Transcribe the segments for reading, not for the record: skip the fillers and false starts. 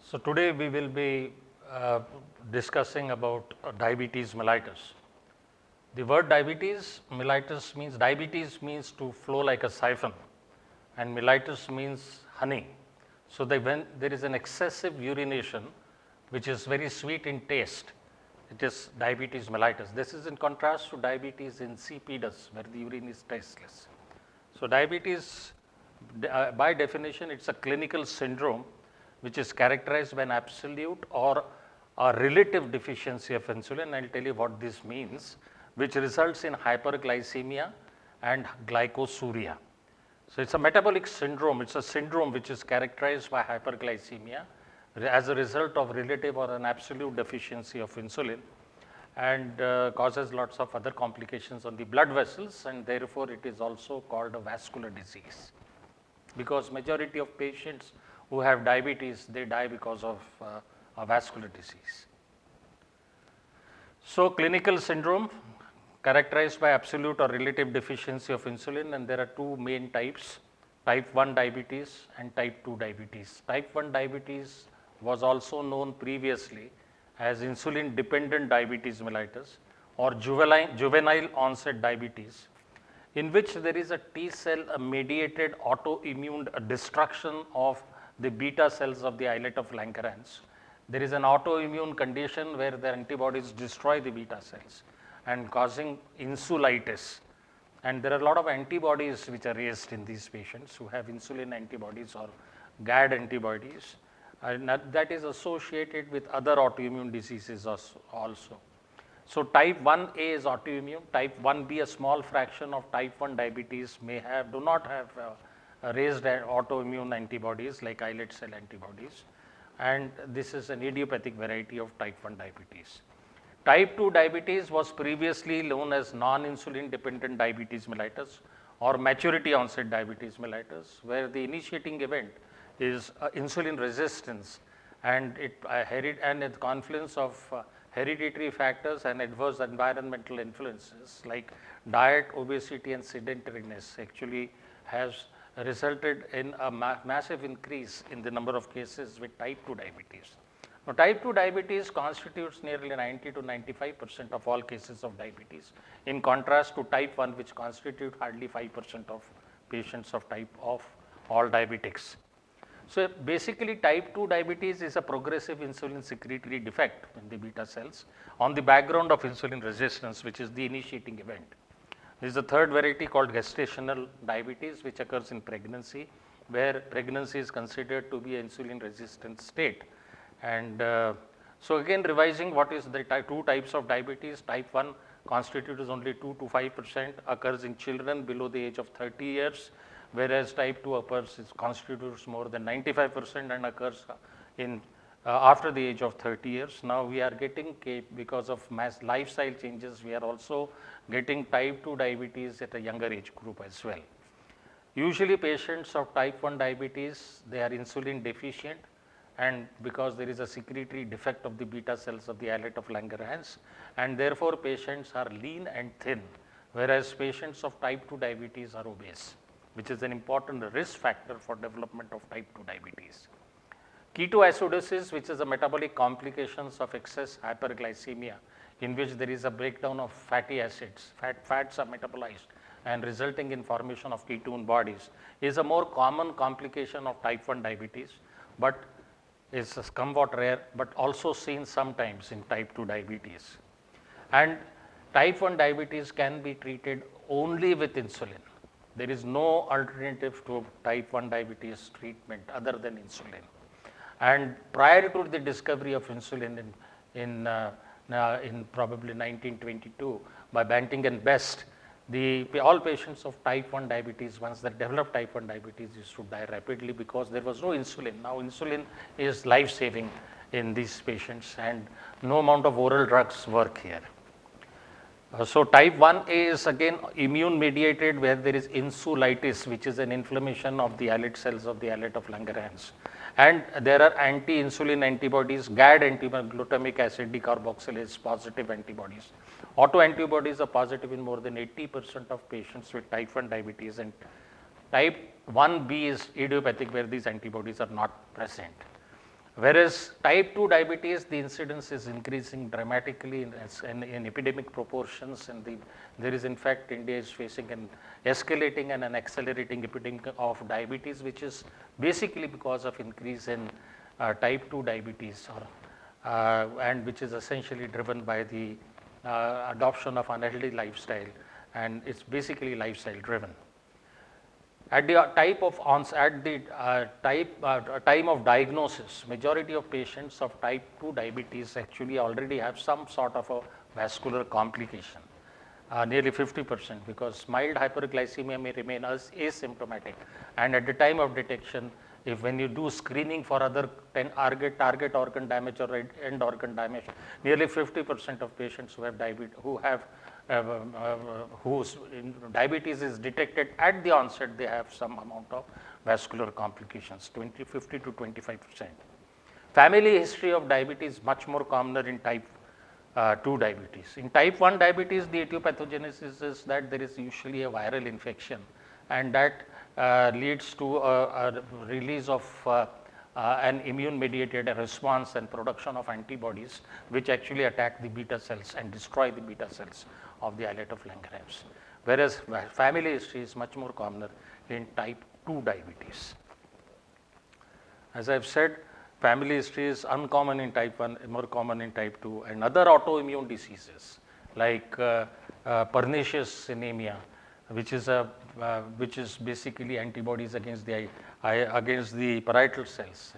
So today we will be discussing about diabetes mellitus. The word diabetes means to flow like a siphon, and mellitus means honey. So when there is an excessive urination which is very sweet in taste, it is diabetes mellitus. This is in contrast to diabetes insipidus, where the urine is tasteless. So diabetes, by definition, it's a clinical syndrome which is characterized by an absolute or a relative deficiency of insulin. I'll tell you what this means, which results in hyperglycemia and glycosuria. So it's a metabolic syndrome. It's a syndrome which is characterized by hyperglycemia as a result of relative or an absolute deficiency of insulin, and causes lots of other complications on the blood vessels, and therefore it is also called a vascular disease, because majority of patients who have diabetes, they die because of a vascular disease. So clinical syndrome characterized by absolute or relative deficiency of insulin, and there are two main types, type 1 diabetes and type 2 diabetes. Type 1 diabetes was also known previously as insulin dependent diabetes mellitus or juvenile onset diabetes, in which there is a T cell mediated autoimmune destruction of the beta cells of the islet of Langerhans. There is an autoimmune condition where the antibodies destroy the beta cells and causing insulitis. And there are a lot of antibodies which are raised in these patients who have insulin antibodies or GAD antibodies, and that is associated with other autoimmune diseases also. So type 1A is autoimmune, type 1B, a small fraction of type 1 diabetes do not have raised autoimmune antibodies like islet cell antibodies, and this is an idiopathic variety of type 1 diabetes. Type 2 diabetes was previously known as non-insulin dependent diabetes mellitus or maturity onset diabetes mellitus, where the initiating event is insulin resistance and the confluence of hereditary factors and adverse environmental influences like diet, obesity and sedentariness actually has resulted in a massive increase in the number of cases with type 2 diabetes. Now, type 2 diabetes constitutes nearly 90 to 95% of all cases of diabetes, in contrast to type 1, which constitute hardly 5% of patients of all diabetics. So basically type 2 diabetes is a progressive insulin secretory defect in the beta cells on the background of insulin resistance, which is the initiating event. There is a third variety called gestational diabetes, which occurs in pregnancy, where pregnancy is considered to be an insulin resistant state. And so again, revising what is the two types of diabetes. Type 1 constitutes only 2 to 5%, occurs in children below the age of 30 years, whereas type 2 constitutes more than 95% and occurs in after the age of 30 years. Now we are getting, because of mass lifestyle changes, we are also getting type 2 diabetes at a younger age group as well. Usually patients of type 1 diabetes, they are insulin deficient, and because there is a secretory defect of the beta cells of the islet of Langerhans, and therefore patients are lean and thin, whereas patients of type 2 diabetes are obese, which is an important risk factor for development of type 2 diabetes. Ketoacidosis, which is a metabolic complications of excess hyperglycemia, in which there is a breakdown of fatty acids, fats are metabolized and resulting in formation of ketone bodies, is a more common complication of type 1 diabetes, but is somewhat rare, but also seen sometimes in type 2 diabetes. And type 1 diabetes can be treated only with insulin. There is no alternative to type 1 diabetes treatment other than insulin. And prior to the discovery of insulin in probably 1922 by Banting and Best, all patients of type 1 diabetes, once they developed type 1 diabetes, used to die rapidly because there was no insulin. Now insulin is life-saving in these patients, and no amount of oral drugs work here. So type 1A is again immune mediated, where there is insulitis, which is an inflammation of the islet cells of the islet of Langerhans. And there are anti-insulin antibodies, GAD antibody, glutamic acid decarboxylase positive antibodies. Autoantibodies are positive in more than 80% of patients with type 1 diabetes, and type 1B is idiopathic, where these antibodies are not present. Whereas type 2 diabetes, the incidence is increasing dramatically in epidemic proportions, and there is in fact India is facing an escalating and an accelerating epidemic of diabetes, which is basically because of increase in type 2 diabetes, and which is essentially driven by the adoption of unhealthy lifestyle, and it's basically lifestyle driven. At the time of diagnosis, majority of patients of type 2 diabetes actually already have some sort of a vascular complication, nearly 50%, because mild hyperglycemia may remain as asymptomatic. And at the time of detection, when you do screening for other target organ damage or end organ damage, nearly 50% of patients who have whose diabetes is detected at the onset, they have some amount of vascular complications, 50 to 25%. Family history of diabetes much more commoner in type 2 diabetes. In type 1 diabetes, the etiopathogenesis is that there is usually a viral infection, and that leads to a release of an immune mediated response and production of antibodies, which actually attack the beta cells and destroy the beta cells of the islet of Langerhans. Whereas family history is much more commoner in type 2 diabetes. As I have said, family history is uncommon in type 1, more common in type 2, and other autoimmune diseases like pernicious anemia, which is basically antibodies against the parietal cells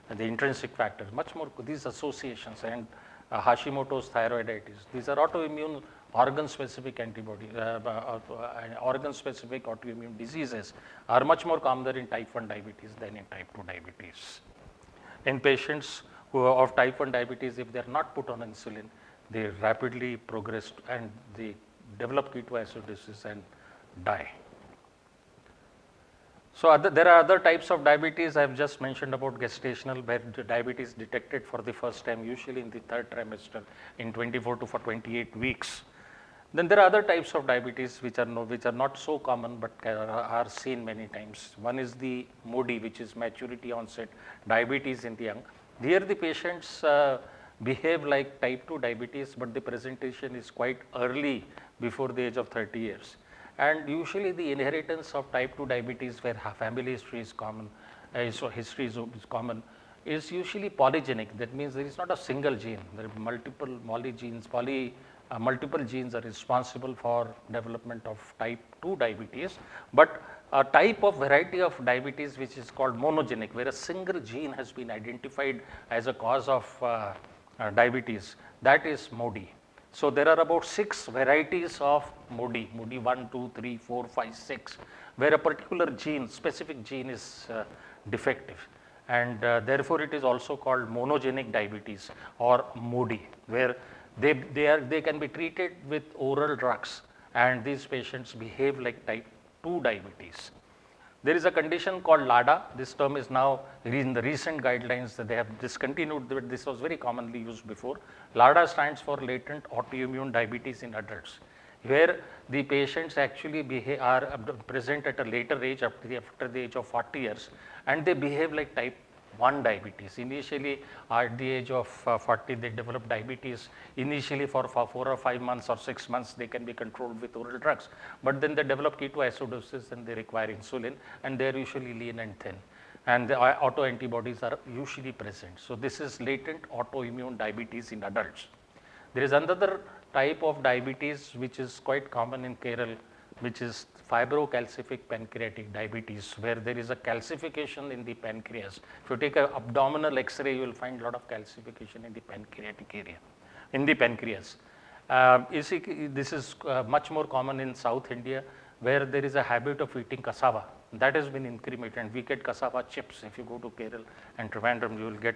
and the intrinsic factors. Much more these associations, and Hashimoto's thyroiditis. These are autoimmune organ-specific antibodies, organ-specific autoimmune diseases are much more common in type 1 diabetes than in type 2 diabetes. In patients who are of type 1 diabetes, if they are not put on insulin, they rapidly progress and they develop ketoacidosis and die. So there are other types of diabetes. I have just mentioned about gestational, where diabetes detected for the first time, usually in the third trimester in 24 to 28 weeks. Then there are other types of diabetes which are not so common but are seen many times. One is the MODY, which is maturity onset diabetes in the young. Here the patients behave like type 2 diabetes, but the presentation is quite early, before the age of 30 years. And usually the inheritance of type 2 diabetes, where family history is common, is usually polygenic. That means there is not a single gene. There are multiple multiple genes are responsible for development of type 2 diabetes, but a type of variety of diabetes which is called monogenic, where a single gene has been identified as a cause of diabetes, that is MODY. So there are about 6 varieties of MODY 1, 2, 3, 4, 5, 6, where a particular gene, specific gene is defective, and therefore it is also called monogenic diabetes or MODY, where they can be treated with oral drugs, and these patients behave like type 2 diabetes. There is a condition called LADA. This term is now in the recent guidelines that they have discontinued. This was very commonly used before. LADA stands for latent autoimmune diabetes in adults, where the patients actually are present at a later age, after the age of 40 years, and they behave like type 1 diabetes. Initially, at the age of 40, they develop diabetes. Initially, for 4 or 5 months or 6 months, they can be controlled with oral drugs. But then they develop ketoacidosis and they require insulin, and they are usually lean and thin. And the autoantibodies are usually present. So this is latent autoimmune diabetes in adults. There is another type of diabetes which is quite common in Kerala, which is fibrocalcific pancreatic diabetes, where there is a calcification in the pancreas. If you take an abdominal X-ray, you will find a lot of calcification in the pancreatic area, in the pancreas. This is much more common in South India, where there is a habit of eating cassava. That has been incriminated, and we get cassava chips. If you go to Kerala and Trivandrum, you will get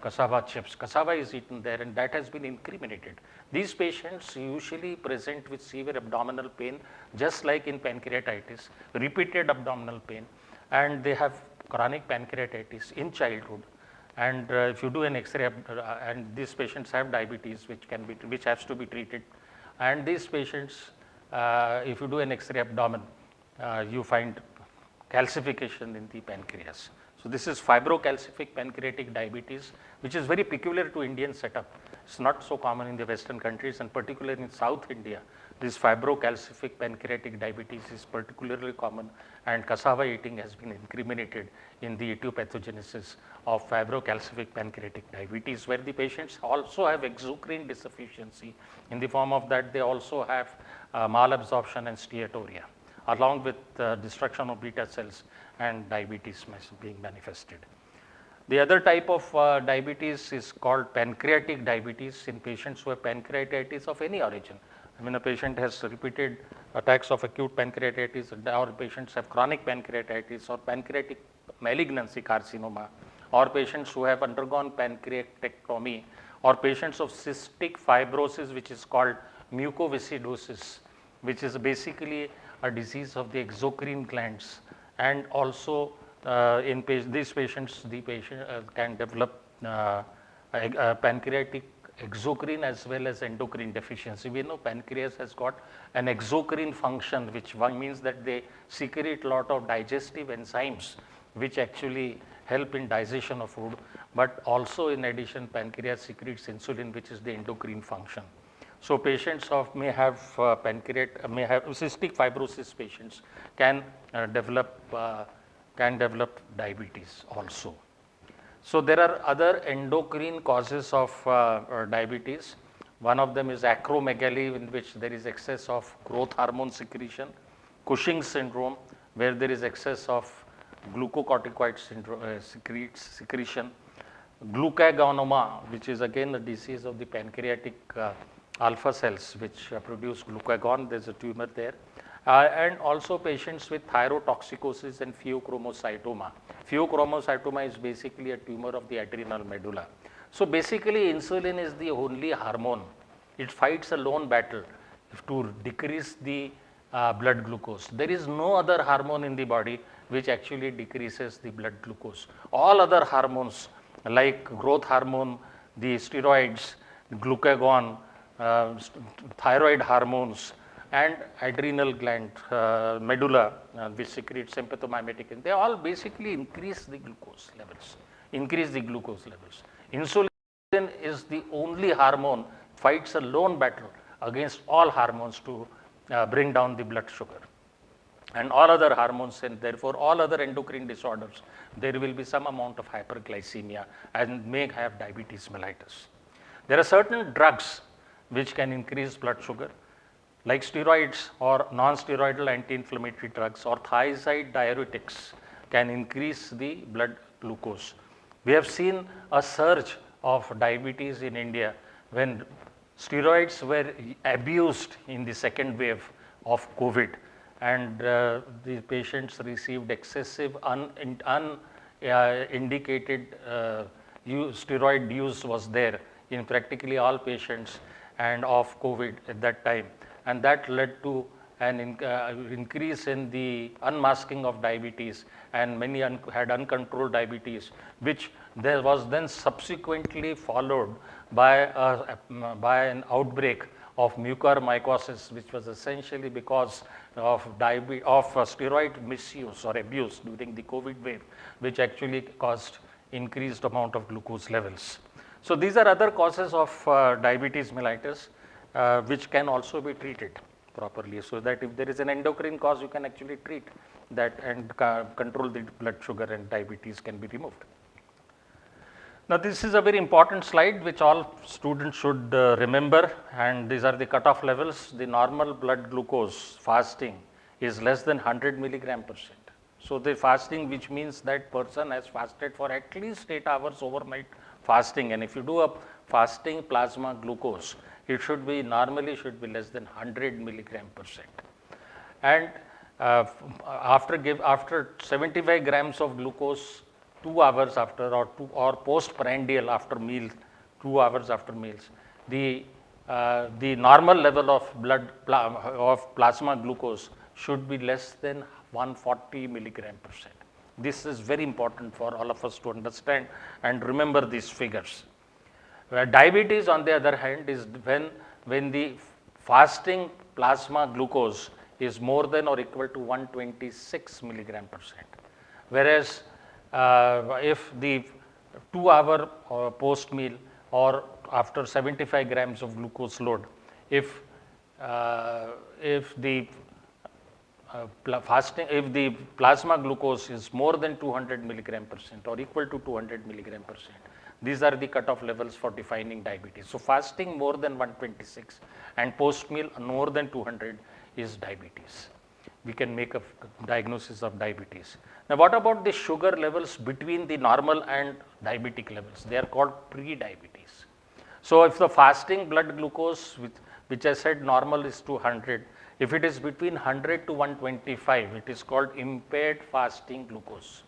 cassava chips. Cassava is eaten there, and that has been incriminated. These patients usually present with severe abdominal pain, just like in pancreatitis, repeated abdominal pain, and they have chronic pancreatitis in childhood. And if you do an X-ray, and these patients have diabetes, which has to be treated. And these patients, if you do an X-ray abdomen, you find calcification in the pancreas. So this is fibrocalcific pancreatic diabetes, which is very peculiar to Indian setup. It's not so common in the Western countries, and particularly in South India, this fibrocalcific pancreatic diabetes is particularly common, and cassava eating has been incriminated in the etiopathogenesis of fibrocalcific pancreatic diabetes, where the patients also have exocrine insufficiency. In the form of that, they also have malabsorption and steatorrhea, along with destruction of beta cells and diabetes being manifested. The other type of diabetes is called pancreatic diabetes in patients who have pancreatitis of any origin. I mean, a patient has repeated attacks of acute pancreatitis, or patients have chronic pancreatitis or pancreatic malignancy carcinoma, or patients who have undergone pancreatectomy, or patients of cystic fibrosis, which is called mucoviscidosis, which is basically a disease of the exocrine glands. And also in these patients, the patient can develop pancreatic exocrine as well as endocrine deficiency. We know pancreas has got an exocrine function, which one means that they secrete a lot of digestive enzymes which actually help in digestion of food, but also in addition pancreas secretes insulin, which is the endocrine function. So patients may have cystic fibrosis patients can develop diabetes also. So there are other endocrine causes of diabetes. One of them is acromegaly, in which there is excess of growth hormone secretion, Cushing's syndrome, where there is excess of glucocorticoid secretion, glucagonoma, which is again a disease of the pancreatic alpha cells which produce glucagon. There's a tumor there. And also patients with thyrotoxicosis and pheochromocytoma. Pheochromocytoma is basically a tumor of the adrenal medulla. So basically insulin is the only hormone. It fights a lone battle to decrease the blood glucose. There is no other hormone in the body which actually decreases the blood glucose. All other hormones like growth hormone, the steroids, glucagon, thyroid hormones, and adrenal gland, medulla, which secretes sympathomimetic, they all basically increase the glucose levels. Insulin is the only hormone, fights a lone battle against all hormones to bring down the blood sugar. And all other hormones, and therefore all other endocrine disorders, there will be some amount of hyperglycemia and may have diabetes mellitus. There are certain drugs which can increase blood sugar, like steroids or non-steroidal anti-inflammatory drugs or thiazide diuretics can increase the blood glucose. We have seen a surge of diabetes in India when steroids were abused in the second wave of COVID, and the patients received excessive unindicated steroid use was there in practically all patients and of COVID at that time, and that led to an increase in the unmasking of diabetes, and many had uncontrolled diabetes, which there was then subsequently followed by an outbreak of mucormycosis, which was essentially because of steroid misuse or abuse during the COVID wave, which actually caused increased amount of glucose levels. So these are other causes of diabetes mellitus, which can also be treated properly, so that if there is an endocrine cause, you can actually treat that and control the blood sugar, and diabetes can be removed. Now this is a very important slide which all students should remember, and these are the cutoff levels. The normal blood glucose fasting is less than 100 mg/%. So the fasting, which means that person has fasted for at least 8 hours overnight fasting, and if you do a fasting plasma glucose, it should be normally less than 100 mg/%. And after 75 grams of glucose 2 hours after or postprandial after meal, 2 hours after meals, the normal level of plasma glucose should be less than 140 mg/%. This is very important for all of us to understand and remember these figures. Diabetes, on the other hand, is when the fasting plasma glucose is more than or equal to 126 milligram percent. Whereas if the 2-hour post meal or after 75 grams of glucose load, if the if the plasma glucose is more than 200 milligram percent or equal to 200 milligram percent, these are the cutoff levels for defining diabetes. So fasting more than 126 and post meal more than 200 is diabetes. We can make a diagnosis of diabetes. Now what about the sugar levels between the normal and diabetic levels? They are called pre-diabetes. So if the fasting blood glucose, which I said normal is 200, if it is between 100 to 125, it is called impaired fasting glucose.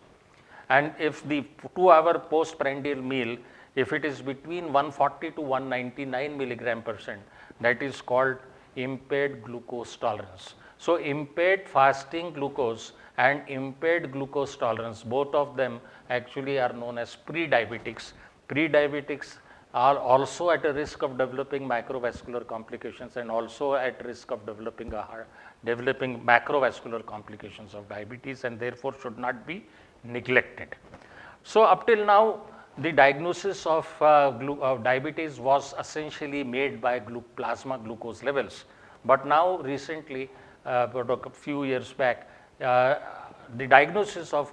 And if the 2-hour postprandial meal, if it is between 140 to 199 milligram percent, that is called impaired glucose tolerance. So impaired fasting glucose and impaired glucose tolerance, both of them actually are known as pre-diabetics. Pre-diabetics are also at a risk of developing macrovascular complications and also at risk of developing macrovascular complications of diabetes, and therefore should not be neglected. So up till now, the diagnosis of diabetes was essentially made by plasma glucose levels. But now recently, about a few years back, the diagnosis of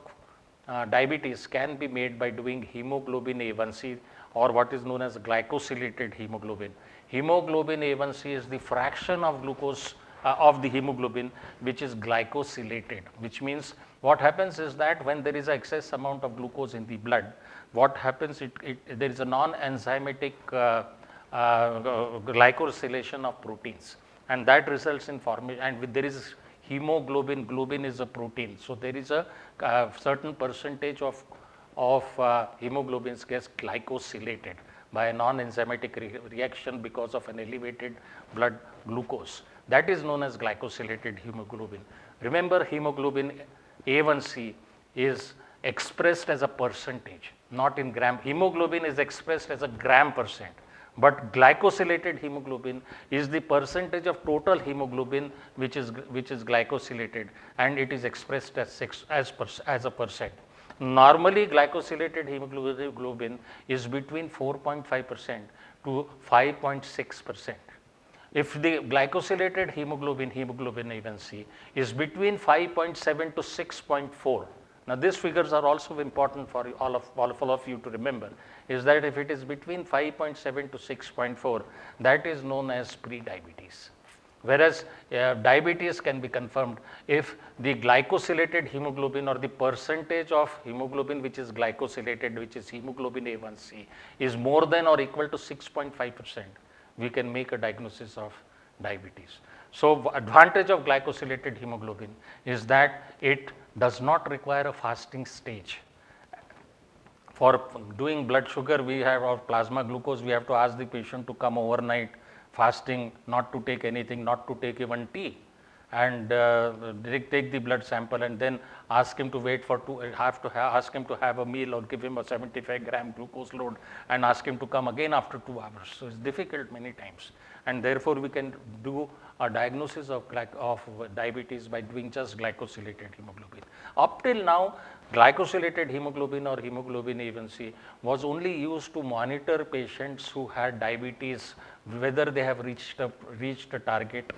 diabetes can be made by doing hemoglobin A1C, or what is known as glycosylated hemoglobin. Hemoglobin A1C is the fraction of glucose of the hemoglobin which is glycosylated, which means what happens is that when there is an excess amount of glucose in the blood, what happens, there is a non-enzymatic glycosylation of proteins, and that results in formation, and there is hemoglobin, globin is a protein. So there is a certain percentage of hemoglobins gets glycosylated by a non-enzymatic reaction because of an elevated blood glucose. That is known as glycosylated hemoglobin. Remember, hemoglobin A1C is expressed as a percentage, not in gram. Hemoglobin is expressed as a gram percent, but glycosylated hemoglobin is the percentage of total hemoglobin which is glycosylated, and it is expressed as a percent. Normally, glycosylated hemoglobin is between 4.5% to 5.6%. If the glycosylated hemoglobin A1C is between 5.7 to 6.4, now these figures are also important for all of you to remember, is that if it is between 5.7 to 6.4, that is known as pre-diabetes. Whereas diabetes can be confirmed if the glycosylated hemoglobin, or the percentage of hemoglobin which is glycosylated, which is hemoglobin A1C, is more than or equal to 6.5%. We can make a diagnosis of diabetes. So advantage of glycosylated hemoglobin is that it does not require a fasting stage. For doing blood sugar, we have, or plasma glucose, we have to ask the patient to come overnight fasting, not to take anything, not to take even tea, and take the blood sample and then ask him to wait for ask him to have a meal or give him a 75-gram glucose load and ask him to come again after 2 hours. So it's difficult many times, and therefore we can do a diagnosis of diabetes by doing just glycosylated hemoglobin. Up till now, glycosylated hemoglobin or hemoglobin A1C was only used to monitor patients who had diabetes, whether they have reached a target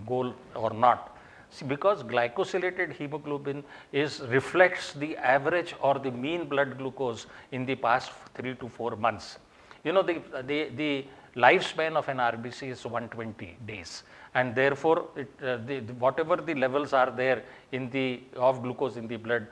goal or not. See, because glycosylated hemoglobin reflects the average or the mean blood glucose in the past 3 to 4 months. You know, the lifespan of an RBC is 120 days, and therefore whatever the levels are there of glucose in the blood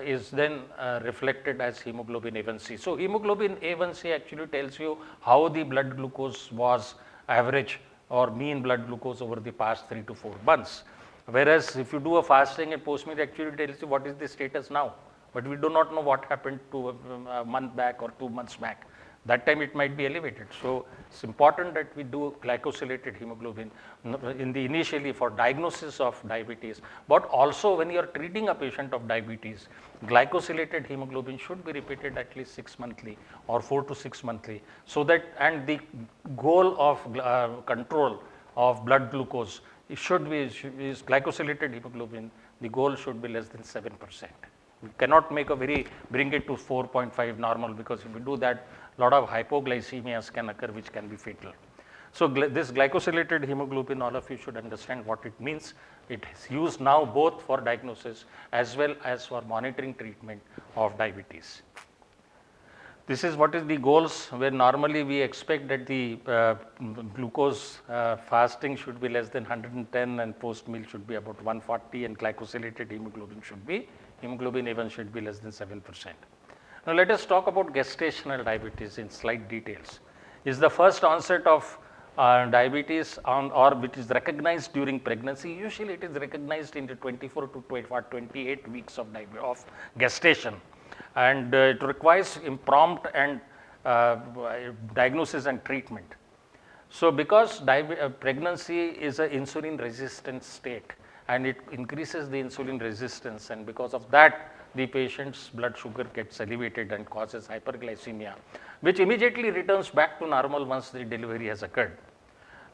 is then reflected as hemoglobin A1C. So hemoglobin A1C actually tells you how the blood glucose was average or mean blood glucose over the past 3 to 4 months. Whereas if you do a fasting and post meal, it actually tells you what is the status now, but we do not know what happened to a month back or 2 months back. That time it might be elevated. So it's important that we do glycosylated hemoglobin initially for diagnosis of diabetes, but also when you are treating a patient of diabetes, glycosylated hemoglobin should be repeated at least 6 monthly or 4 to 6 monthly, so that, and the goal of control of blood glucose it should be is glycosylated hemoglobin, the goal should be less than 7%. We cannot bring it to 4.5 normal, because if we do that, a lot of hypoglycemias can occur which can be fatal. So this glycosylated hemoglobin, all of you should understand what it means. It is used now both for diagnosis as well as for monitoring treatment of diabetes. This is what is the goals, where normally we expect that the glucose fasting should be less than 110 and post meal should be about 140, and glycosylated hemoglobin hemoglobin A1 should be less than 7%. Now let us talk about gestational diabetes in slight details. Is the first onset of diabetes or which is recognized during pregnancy. Usually it is recognized in the 24 to 28 weeks of gestation, and it requires prompt and diagnosis and treatment. So because pregnancy is an insulin resistant state, and it increases the insulin resistance, and because of that the patient's blood sugar gets elevated and causes hyperglycemia, which immediately returns back to normal once the delivery has occurred.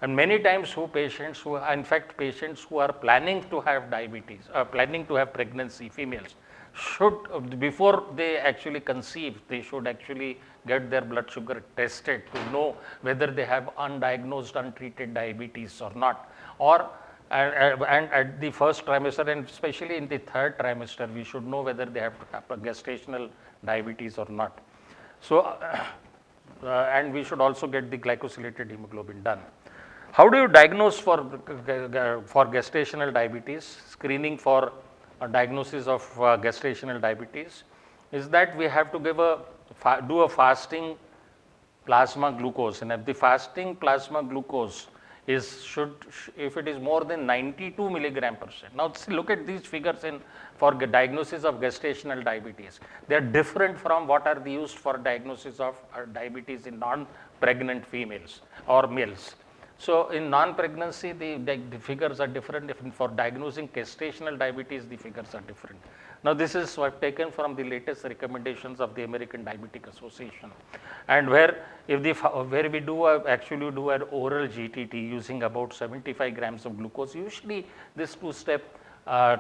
And many times patients who are planning to have diabetes, planning to have pregnancy, females, should, before they actually conceive, they should actually get their blood sugar tested to know whether they have undiagnosed, untreated diabetes or not. Or and at the first trimester, and especially in the third trimester, we should know whether they have gestational diabetes or not. So, and we should also get the glycosylated hemoglobin done. How do you diagnose for gestational diabetes? Screening for a diagnosis of gestational diabetes is that we have to do a fasting plasma glucose, and if the fasting plasma glucose if it is more than 92 milligram %. Now look at these figures for diagnosis of gestational diabetes. They are different from what are used for diagnosis of diabetes in non-pregnant females or males. So in non-pregnancy, the figures are different. For diagnosing gestational diabetes, the figures are different. Now this is taken from the latest recommendations of the American Diabetic Association, and where we actually do an oral GTT using about 75 grams of glucose. Usually this two-step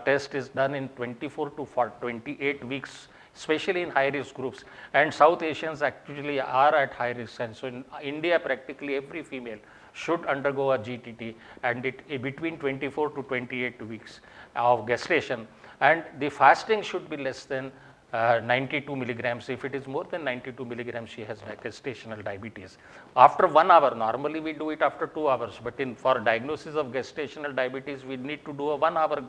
test is done in 24 to 28 weeks, especially in high risk groups, and South Asians actually are at high risk, and so in India practically every female should undergo a GTT, and between 24 to 28 weeks of gestation, and the fasting should be less than 92 milligrams. If it is more than 92 milligrams, she has gestational diabetes. After 1 hour, normally we do it after 2 hours, but for diagnosis of gestational diabetes, we need to do a 1 hour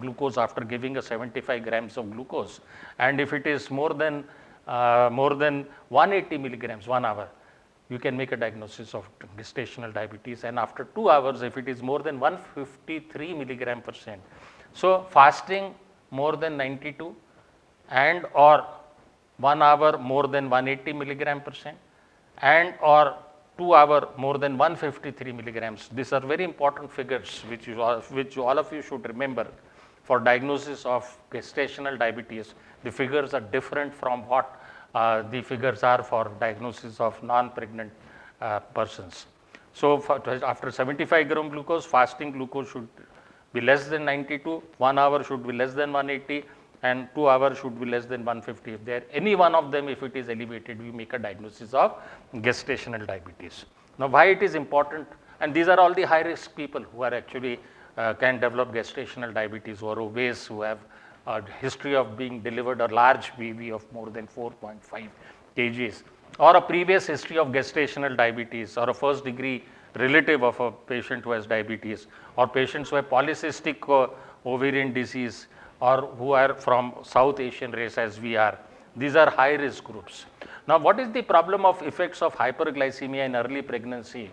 glucose after giving a 75 grams of glucose, and if it is more than 180 milligrams 1 hour, you can make a diagnosis of gestational diabetes, and after 2 hours, if it is more than 153 milligram %. So fasting more than 92 and or 1 hour more than 180 milligram %, and or 2 hour more than 153 milligrams. These are very important figures which all of you should remember for diagnosis of gestational diabetes. The figures are different from what the figures are for diagnosis of non-pregnant persons. So after 75 gram glucose, fasting glucose should be less than 92, 1 hour should be less than 180, and 2 hours should be less than 150. If there any one of them, if it is elevated, we make a diagnosis of gestational diabetes. Now why it is important, and these are all the high risk people who are actually can develop gestational diabetes, who are obese, who have a history of being delivered a large baby of more than 4.5 kgs, or a previous history of gestational diabetes, or a first degree relative of a patient who has diabetes, or patients who have polycystic ovarian disease, or who are from South Asian race as we are. These are high risk groups. Now what is the problem of effects of hyperglycemia in early pregnancy?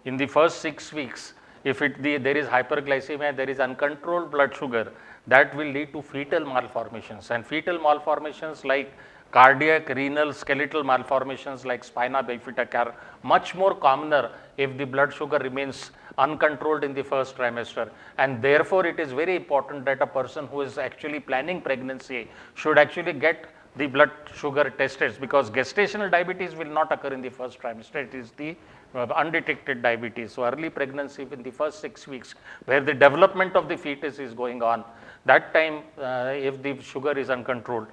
In the first 6 weeks, if there is hyperglycemia, there is uncontrolled blood sugar, that will lead to fetal malformations, and fetal malformations like cardiac, renal, skeletal malformations like spina bifida are much more commoner if the blood sugar remains uncontrolled in the first trimester, and therefore it is very important that a person who is actually planning pregnancy should actually get the blood sugar tested, because gestational diabetes will not occur in the first trimester. It is the undetected diabetes. So early pregnancy in the first 6 weeks, where the development of the fetus is going on, that time if the sugar is uncontrolled,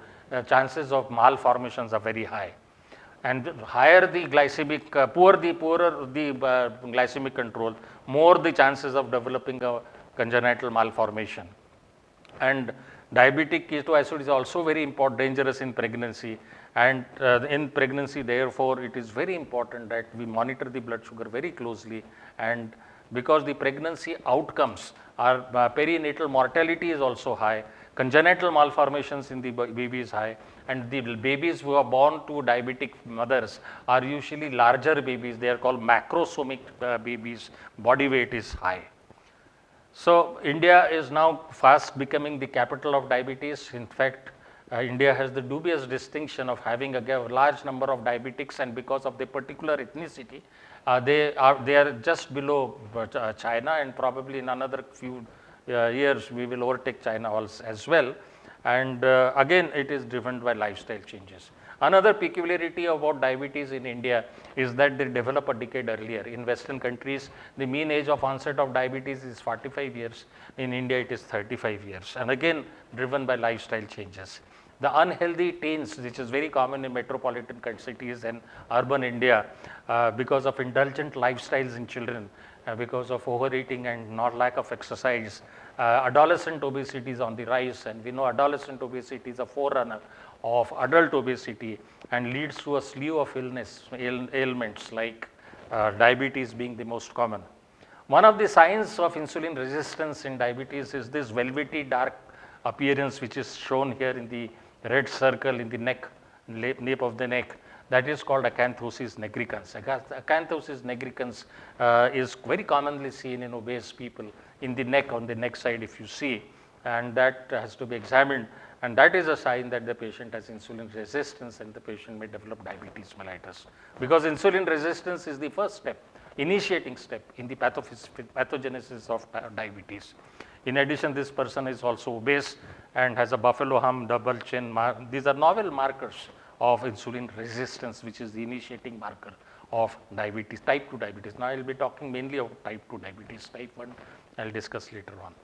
chances of malformations are very high. And higher the glycemic, poorer the glycemic control, more the chances of developing a congenital malformation. And diabetic ketoacidose is also very important, dangerous in pregnancy. And in pregnancy, therefore, it is very important that we monitor the blood sugar very closely. And because the pregnancy outcomes are perinatal mortality is also high, congenital malformations in the baby is high, and the babies who are born to diabetic mothers are usually larger babies. They are called macrosomic babies. Body weight is high. So India is now fast becoming the capital of diabetes. In fact, India has the dubious distinction of having a large number of diabetics, and because of the particular ethnicity, they are just below China, and probably in another few years we will overtake China also as well. And again, it is driven by lifestyle changes. Another peculiarity about diabetes in India is that they develop a decade earlier. In Western countries, the mean age of onset of diabetes is 45 years. In India, it is 35 years. And again, driven by lifestyle changes. The unhealthy teens, which is very common in metropolitan cities and urban India, because of indulgent lifestyles in children, because of overeating and not lack of exercise, adolescent obesity is on the rise, and we know adolescent obesity is a forerunner of adult obesity and leads to a slew of ailments like diabetes being the most common. One of the signs of insulin resistance in diabetes is this velvety dark appearance, which is shown here in the red circle in the neck, nape of the neck. That is called acanthosis nigricans. Acanthosis nigricans is very commonly seen in obese people in the neck, on the neck side if you see, and that has to be examined, and that is a sign that the patient has insulin resistance and the patient may develop diabetes mellitus. Because insulin resistance is the first step, initiating step in the pathogenesis of diabetes. In addition, this person is also obese and has a buffalo hump, double chin. These are novel markers of insulin resistance, which is the initiating marker of diabetes, type 2 diabetes. Now, I will be talking mainly about type 2 diabetes. Type 1 I will discuss later on.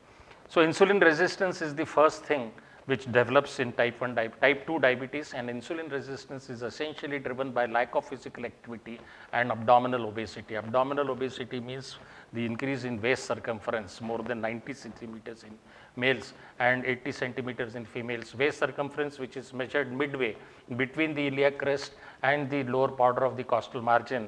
So, insulin resistance is the first thing which develops in type 2 diabetes, and insulin resistance is essentially driven by lack of physical activity and abdominal obesity. Abdominal obesity means the increase in waist circumference more than 90 centimeters in males and 80 centimeters in females. Waist circumference, which is measured midway between the iliac crest and the lower border of the costal margin,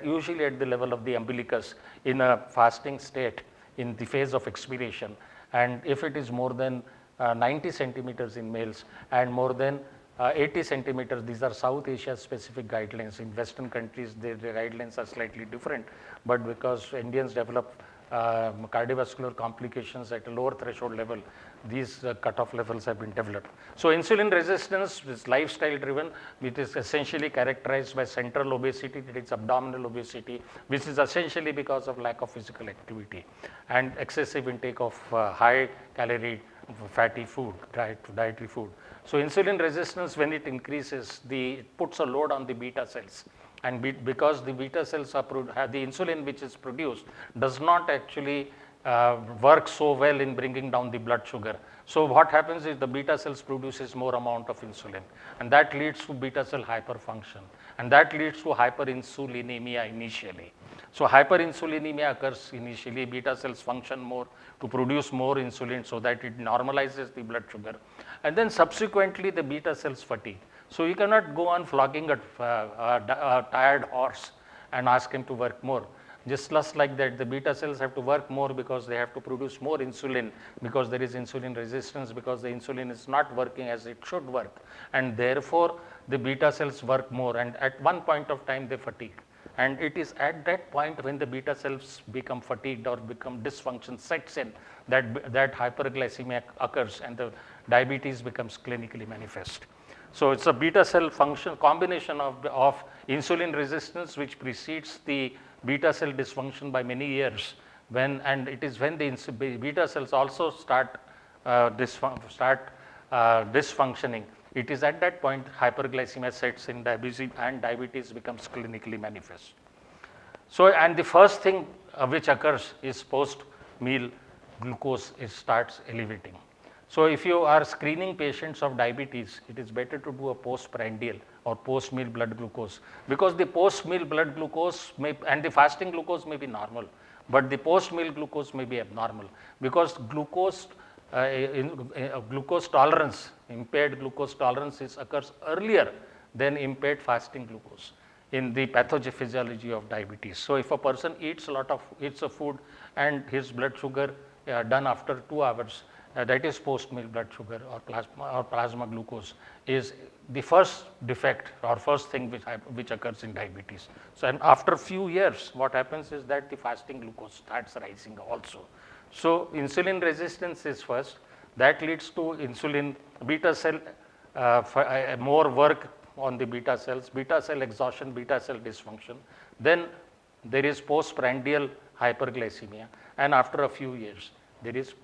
usually at the level of the umbilicus in a fasting state in the phase of expiration. And if it is more than 90 centimeters in males and more than 80 centimeters, these are South Asia specific guidelines. In Western countries, the guidelines are slightly different, but because Indians develop cardiovascular complications at a lower threshold level, these cutoff levels have been developed. So insulin resistance is lifestyle driven, which is essentially characterized by central obesity, that is abdominal obesity, which is essentially because of lack of physical activity and excessive intake of high calorie fatty food, dietary food. So insulin resistance, when it increases, it puts a load on the beta cells. And because the beta cells have the insulin which is produced does not actually work so well in bringing down the blood sugar. So what happens is the beta cells produces more amount of insulin, and that leads to beta cell hyperfunction, and that leads to hyperinsulinemia initially. So hyperinsulinemia occurs initially, beta cells function more to produce more insulin so that it normalizes the blood sugar, and then subsequently the beta cells fatigue. So you cannot go on flogging a tired horse and ask him to work more. Just like that, the beta cells have to work more because they have to produce more insulin, because there is insulin resistance, because the insulin is not working as it should work, and therefore the beta cells work more, and at one point of time they fatigue. And it is at that point when the beta cells become fatigued or become dysfunction sets in that hyperglycemia occurs and the diabetes becomes clinically manifest. So it's a beta cell function combination of insulin resistance which precedes the beta cell dysfunction by many years, and it is when the beta cells also start dysfunctioning It is at that point hyperglycemia sets in and diabetes becomes clinically manifest. So, and the first thing which occurs is post-meal glucose starts elevating. So, if you are screening patients of diabetes, it is better to do a postprandial or post-meal blood glucose, because the post-meal blood glucose and the fasting glucose may be normal, but the post-meal glucose may be abnormal, because glucose tolerance, impaired glucose tolerance occurs earlier than impaired fasting glucose in the pathophysiology of diabetes. So, if a person eats a food and his blood sugar done after 2 hours, that is post-meal blood sugar or plasma glucose, is the first defect or first thing which occurs in diabetes. So, and after a few years, what happens is that the fasting glucose starts rising also. So, insulin resistance is first, that leads to insulin beta cell, more work on the beta cells, beta cell exhaustion, beta cell dysfunction. Then there is postprandial hyperglycemia, and after a few years there is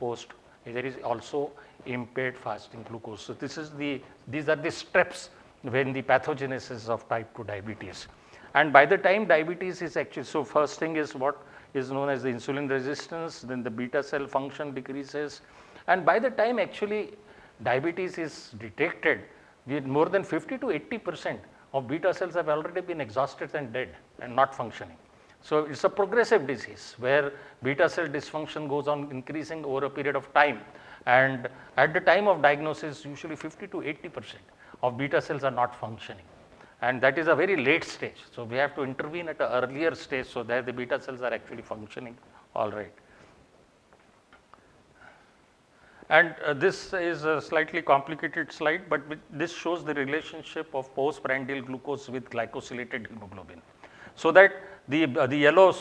also impaired fasting glucose. So, these are the steps when the pathogenesis of type 2 diabetes. And by the time diabetes is actually, so first thing is what is known as the insulin resistance, then the beta cell function decreases, and by the time actually diabetes is detected, more than 50 to 80% of beta cells have already been exhausted and dead and not functioning. So, it is a progressive disease where beta cell dysfunction goes on increasing over a period of time, and at the time of diagnosis usually 50 to 80% of beta cells are not functioning, and that is a very late stage. So, we have to intervene at an earlier stage so that the beta cells are actually functioning all right. And this is a slightly complicated slide, but this shows the relationship of postprandial glucose with glycosylated hemoglobin. So that the yellow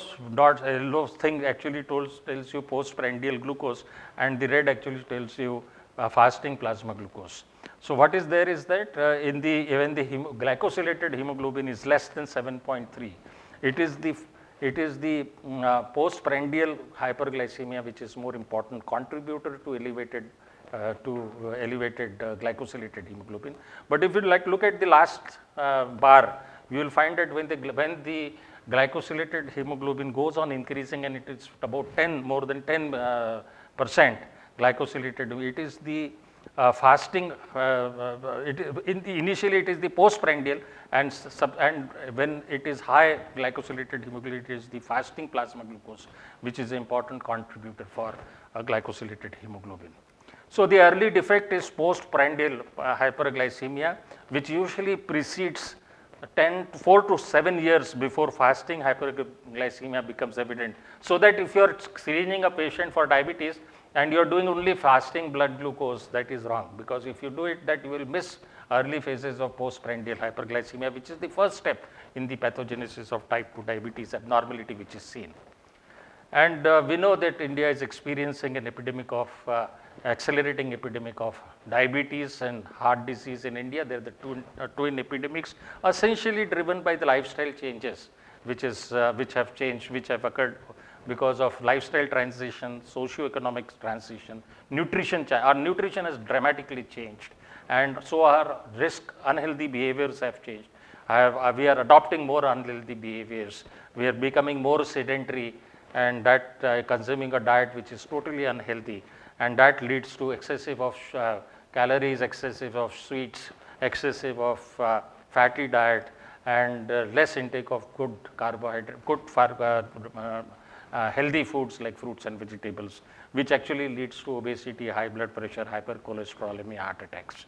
thing actually tells you postprandial glucose, and the red actually tells you fasting plasma glucose. So what is there is that when the glycosylated hemoglobin is less than 7.3, it is the postprandial hyperglycemia which is more important contributor to elevated glycosylated hemoglobin. But if you look at the last bar, you will find that when the glycosylated hemoglobin goes on increasing and it is about more than 10% glycosylated, it is the fasting, initially it is the postprandial, and when it is high glycosylated hemoglobin, it is the fasting plasma glucose which is an important contributor for glycosylated hemoglobin. So, the early defect is postprandial hyperglycemia, which usually precedes 4 to 7 years before fasting hyperglycemia becomes evident. So that if you are screening a patient for diabetes and you are doing only fasting blood glucose, that is wrong, because if you do it, that you will miss early phases of postprandial hyperglycemia, which is the first step in the pathogenesis of type 2 diabetes abnormality which is seen. And we know that India is experiencing an epidemic of accelerating epidemic of diabetes and heart disease in India. They are the twin epidemics, essentially driven by the lifestyle changes which have occurred because of lifestyle transition, socio-economic transition, nutrition. Our nutrition has dramatically changed, and so our unhealthy behaviors have changed. We are adopting more unhealthy behaviors. We are becoming more sedentary, and that consuming a diet which is totally unhealthy, and that leads to excessive of calories, excessive of sweets, excessive of fatty diet, and less intake of good carbohydrate, healthy foods like fruits and vegetables, which actually leads to obesity, high blood pressure, hypercholesterolemia, heart attacks.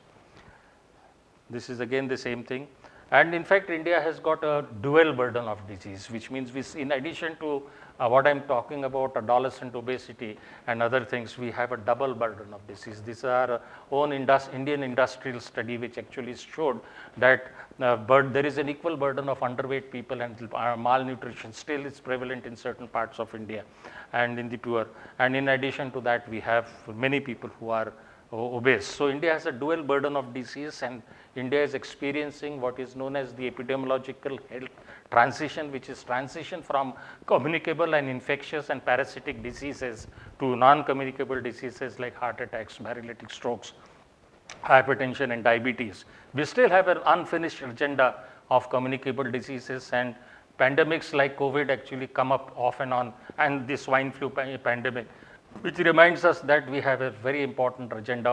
This is again the same thing. And in fact, India has got a dual burden of disease, which means in addition to what I am talking about, adolescent obesity and other things, we have a double burden of disease. These are own Indian industrial study which actually showed that there is an equal burden of underweight people, and malnutrition still is prevalent in certain parts of India and in the poor. And in addition to that, we have many people who are obese. So India has a dual burden of disease, and India is experiencing what is known as the epidemiological health transition, which is transition from communicable and infectious and parasitic diseases to non-communicable diseases like heart attacks, paralytic strokes, hypertension and diabetes. We still have an unfinished agenda of communicable diseases, and pandemics like COVID actually come up off and on, and the swine flu pandemic, which reminds us that we have a very important agenda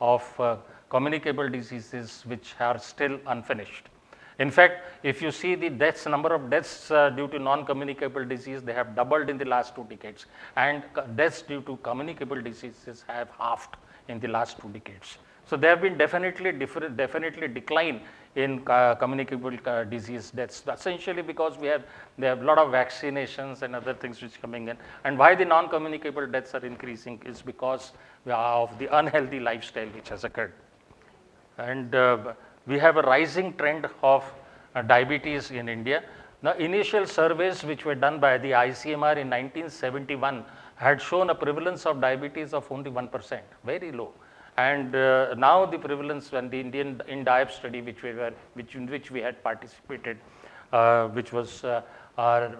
of communicable diseases which are still unfinished. In fact, if you see the number of deaths due to non-communicable disease, they have doubled in the last 2 decades, and deaths due to communicable diseases have halved in the last 2 decades. So there have been definitely decline in communicable disease deaths, essentially because we have a lot of vaccinations and other things which are coming in. And why the non-communicable deaths are increasing is because of the unhealthy lifestyle which has occurred. And we have a rising trend of diabetes in India. Now, initial surveys which were done by the ICMR in 1971 had shown a prevalence of diabetes of only 1%, very low. And now the prevalence, when the Indian INDIAB study in which we had participated, which was a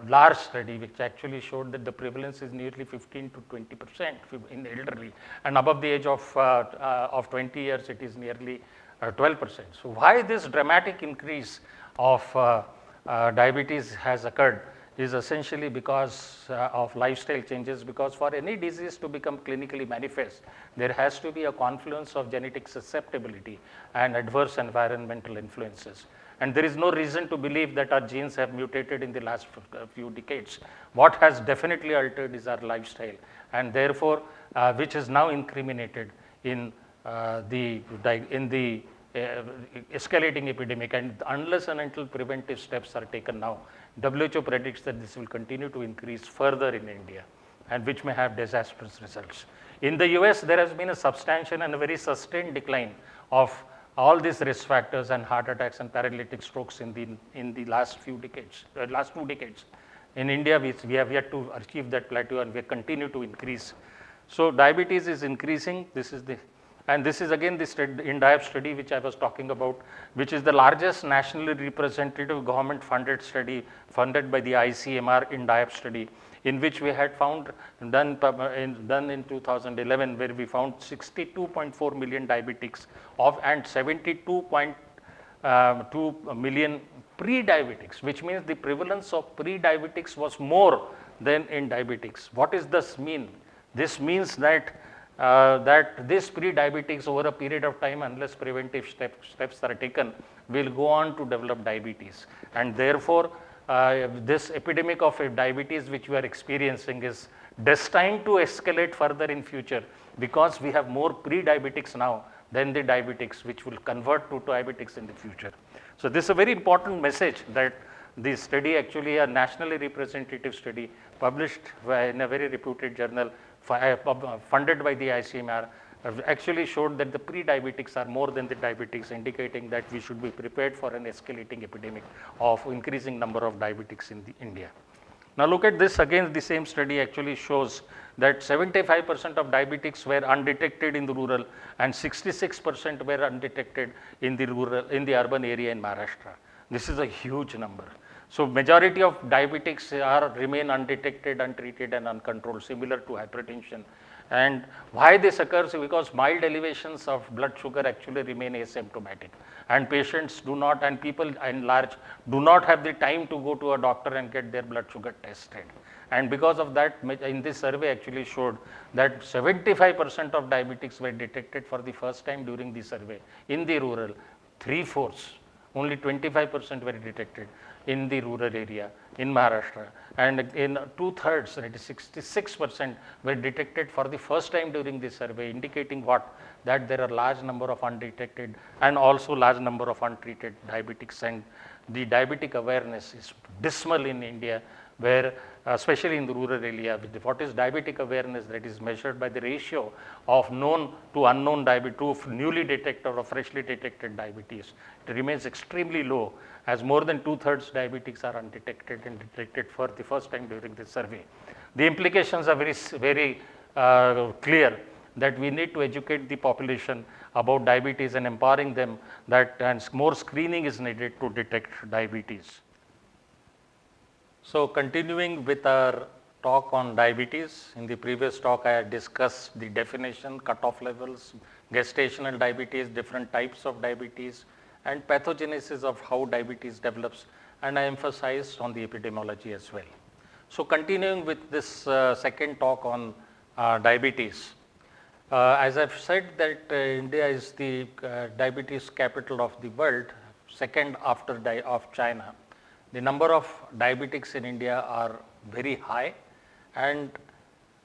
large study which actually showed that the prevalence is nearly 15 to 20% in the elderly, and above the age of 20 years it is nearly 12%. So why this dramatic increase of diabetes has occurred is essentially because of lifestyle changes, because for any disease to become clinically manifest, there has to be a confluence of genetic susceptibility and adverse environmental influences. And there is no reason to believe that our genes have mutated in the last few decades. What has definitely altered is our lifestyle, and therefore, which is now incriminated in the escalating epidemic. And unless and until preventive steps are taken now, WHO predicts that this will continue to increase further in India, and which may have disastrous results. In the US, there has been a substantial and a very sustained decline of all these risk factors and heart attacks and paralytic strokes in the last few decades, last 2 decades. In India, we have yet to achieve that plateau, and we continue to increase. So diabetes is increasing. And this is again the INDIAB study which I was talking about, which is the largest nationally representative government funded study funded by the ICMR INDIAB study, in which we had found done in 2011, where we found 62.4 million diabetics and 72.2 million pre-diabetics, which means the prevalence of pre-diabetics was more than in diabetics. What does this mean? This means that this pre-diabetics over a period of time, unless preventive steps are taken, will go on to develop diabetes. And therefore, this epidemic of diabetes which we are experiencing is destined to escalate further in future, because we have more pre-diabetics now than the diabetics, which will convert to diabetics in the future. So this is a very important message, that the study, actually a nationally representative study published in a very reputed journal funded by the ICMR, actually showed that the pre-diabetics are more than the diabetics, indicating that we should be prepared for an escalating epidemic of increasing number of diabetics in India. Now look at this again. The same study actually shows that 75% of diabetics were undetected in the rural, and 66% were undetected in the urban area in Maharashtra. This is a huge number. So majority of diabetics remain undetected, untreated, and uncontrolled, similar to hypertension. And why this occurs is because mild elevations of blood sugar actually remain asymptomatic, and patients do not, and people in large do not have the time to go to a doctor and get their blood sugar tested. And because of that, in this survey actually showed that 75% of diabetics were detected for the first time during the survey in the rural, 3/4, only 25% were detected in the rural area in Maharashtra, and in 2/3, that is 66%, were detected for the first time during this survey, indicating what? That there are large number of undetected and also large number of untreated diabetics, and the diabetic awareness is dismal in India, where especially in the rural area. What is diabetic awareness? That is measured by the ratio of known to unknown diabetes, to newly detected or freshly detected diabetes. It remains extremely low, as more than 2/3 diabetics are undetected and detected for the first time during this survey. The implications are very clear, that we need to educate the population about diabetes and empowering them, that and more screening is needed to detect diabetes. So continuing with our talk on diabetes, in the previous talk I had discussed the definition, cutoff levels, gestational diabetes, different types of diabetes, and pathogenesis of how diabetes develops, and I emphasized on the epidemiology as well. So continuing with this second talk on diabetes, as I've said that India is the diabetes capital of the world, second after of China. The number of diabetics in India are very high, and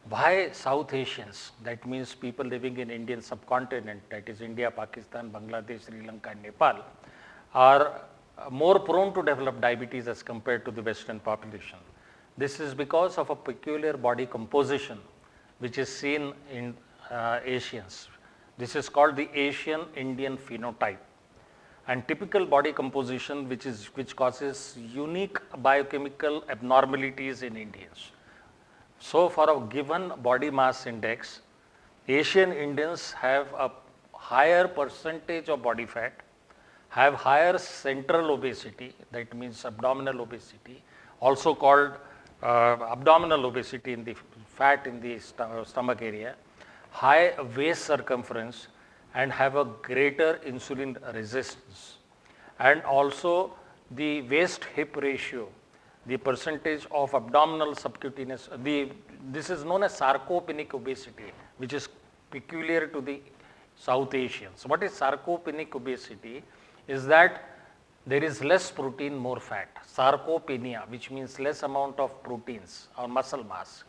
why South Asians, that means people living in Indian subcontinent, that is India, Pakistan, Bangladesh, Sri Lanka and Nepal, are more prone to develop diabetes as compared to the Western population. This is because of a peculiar body composition which is seen in Asians. This is called the Asian Indian phenotype, and typical body composition which causes unique biochemical abnormalities in Indians. So for a given body mass index, Asian Indians have a higher percentage of body fat, have higher central obesity, that means abdominal obesity, also called abdominal obesity in the fat in the stomach area, high waist circumference, and have a greater insulin resistance. And also the waist hip ratio, the percentage of abdominal subcutaneous, this is known as sarcopenic obesity, which is peculiar to the South Asians. What is sarcopenic obesity? Is that there is less protein, more fat. Sarcopenia, which means less amount of proteins or muscle mass,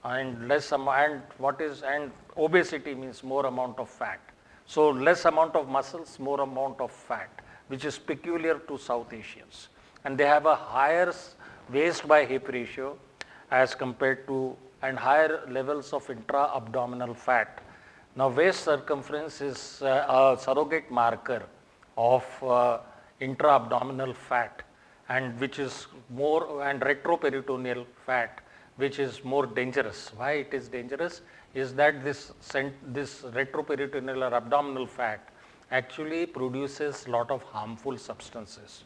and and obesity means more amount of fat. So less amount of muscles, more amount of fat, which is peculiar to South Asians, and they have a higher waist by hip ratio as compared to, and higher levels of intra-abdominal fat. Now waist circumference is a surrogate marker of intra-abdominal fat, and which is more, and retroperitoneal fat, which is more dangerous. Why it is dangerous is that this retroperitoneal or abdominal fat actually produces lot of harmful substances.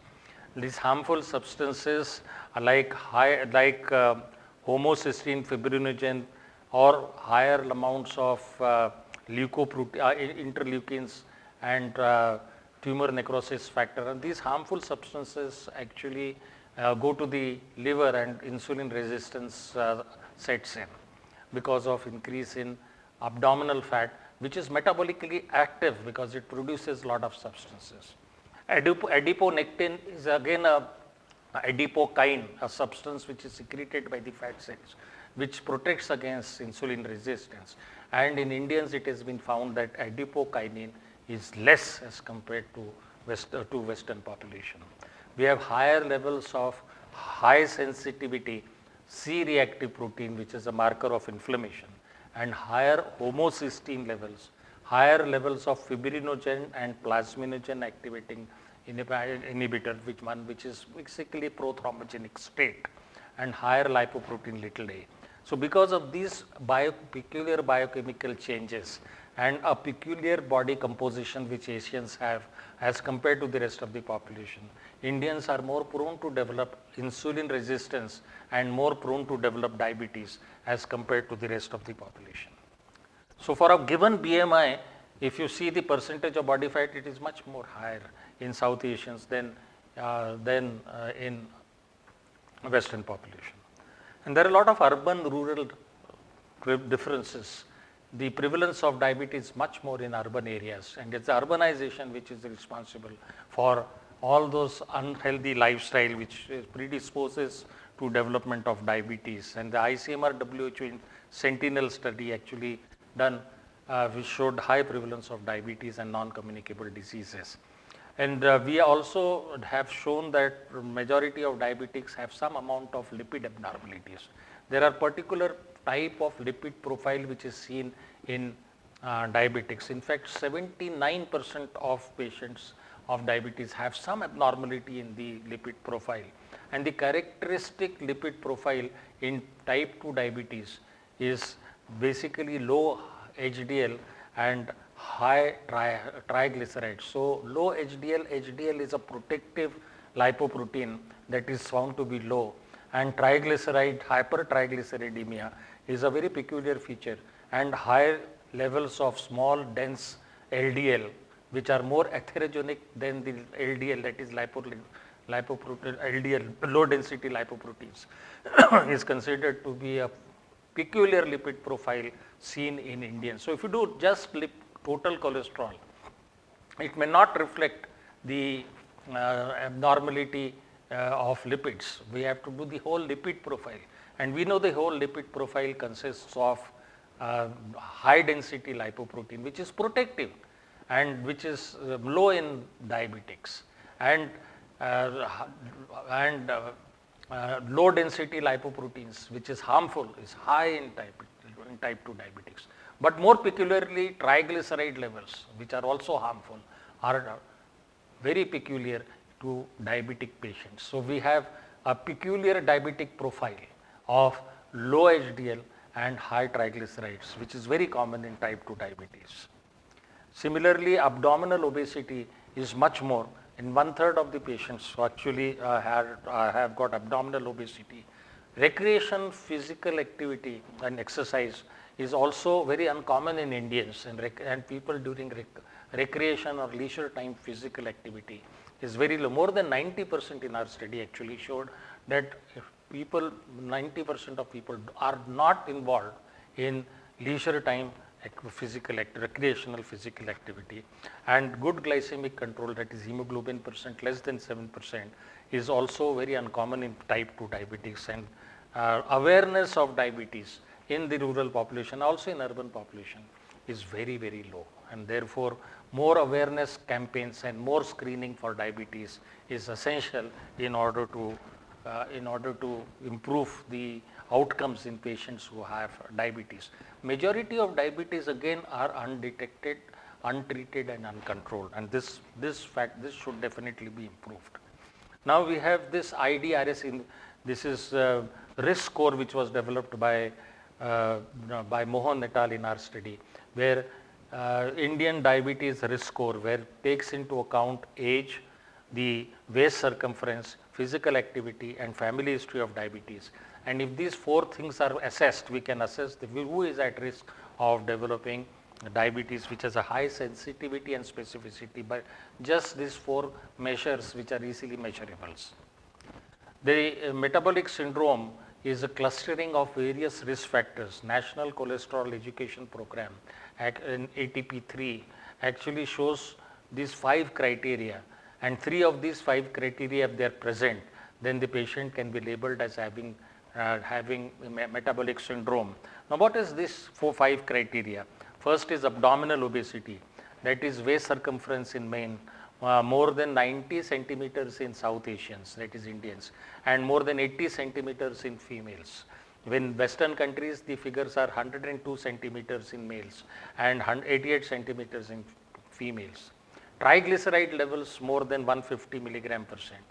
These harmful substances are like homocysteine, fibrinogen, or higher amounts of interleukins and tumor necrosis factor, and these harmful substances actually go to the liver, and insulin resistance sets in because of increase in abdominal fat, which is metabolically active because it produces lot of substances. Adiponectin is again a adipokine, a substance which is secreted by the fat cells, which protects against insulin resistance, and in Indians it has been found that adipokinin is less as compared to Western population. We have higher levels of high sensitivity C-reactive protein, which is a marker of inflammation, and higher homocysteine levels, higher levels of fibrinogen and plasminogen activating inhibitor, which is basically prothrombogenic state, and higher lipoprotein little a. So because of these peculiar biochemical changes and a peculiar body composition which Asians have as compared to the rest of the population, Indians are more prone to develop insulin resistance and more prone to develop diabetes as compared to the rest of the population. So for a given BMI, if you see the percentage of body fat, it is much more higher in South Asians than in Western population. And there are a lot of urban-rural differences. The prevalence of diabetes is much more in urban areas, and it's the urbanization which is responsible for all those unhealthy lifestyle which predisposes to development of diabetes. And the ICMR WHO Sentinel study actually done, which showed high prevalence of diabetes and non-communicable diseases. And we also have shown that majority of diabetics have some amount of lipid abnormalities. There are particular type of lipid profile which is seen in diabetics. In fact, 79% of patients of diabetes have some abnormality in the lipid profile. And the characteristic lipid profile in type 2 diabetes is basically low HDL and high triglycerides. So low HDL is a protective lipoprotein that is found to be low, and hypertriglyceridemia is a very peculiar feature, and high levels of small dense LDL, which are more atherogenic than the LDL, that is lipoprotein, LDL, low density lipoproteins, is considered to be a peculiar lipid profile seen in Indians. So if you do just total cholesterol, it may not reflect the abnormality of lipids. We have to do the whole lipid profile, and we know the whole lipid profile consists of high density lipoprotein, which is protective and which is low in diabetics, and low density lipoproteins, which is harmful, is high in type 2 diabetics. But more peculiarly, triglyceride levels, which are also harmful, are very peculiar to diabetic patients. So we have a peculiar diabetic profile of low HDL and high triglycerides, which is very common in type 2 diabetes. Similarly, abdominal obesity is much more. In 1/3 of the patients who actually have got abdominal obesity, recreation, physical activity and exercise is also very uncommon in Indians, and people during recreation or leisure time physical activity is very low. More than 90% in our study actually showed that people, 90% of people are not involved in leisure time recreational physical activity, and good glycemic control, that is hemoglobin percent less than 7%, is also very uncommon in type 2 diabetics, and awareness of diabetes in the rural population, also in urban population, is very, very low, and therefore more awareness campaigns and more screening for diabetes is essential in order to improve the outcomes in patients who have diabetes. Majority of diabetes again are undetected, untreated and uncontrolled, and this should definitely be improved. Now we have this IDRS, this is risk score which was developed by Mohan et al. In our study, where Indian diabetes risk score, where takes into account age, the waist circumference, physical activity and family history of diabetes. And if these 4 things are assessed, we can assess who is at risk of developing diabetes, which has a high sensitivity and specificity by just these 4 measures which are easily measurables. The metabolic syndrome is a clustering of various risk factors. National Cholesterol Education Program in ATP3 actually shows these 5 criteria, and 3 of these 5 criteria, if they are present, then the patient can be labeled as having metabolic syndrome. Now what is this 5 criteria? First is abdominal obesity, that is waist circumference in men more than 90 centimeters in South Asians, that is Indians, and more than 80 centimeters in females. In Western countries, the figures are 102 centimeters in males and 88 centimeters in females. Triglyceride levels more than 150 mg/%.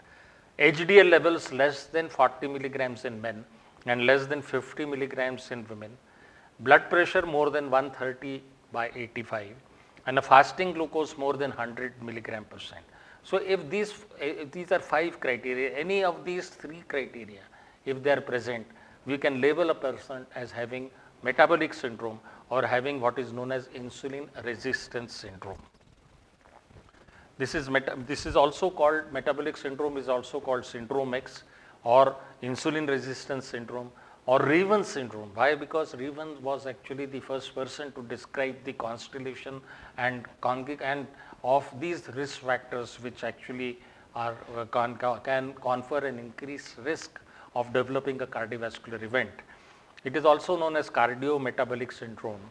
HDL levels less than 40 milligrams in men and less than 50 milligrams in women. Blood pressure more than 130/85, and a fasting glucose more than 100 mg/%. So if these are 5 criteria, any of these 3 criteria, if they are present, we can label a person as having metabolic syndrome or having what is known as insulin resistance syndrome. This is also called, metabolic syndrome is also called syndrome X or insulin resistance syndrome or Revan syndrome. Why? Because Revan was actually the first person to describe the constellation and of these risk factors which actually are can confer an increased risk of developing a cardiovascular event. It is also known as cardiometabolic syndrome,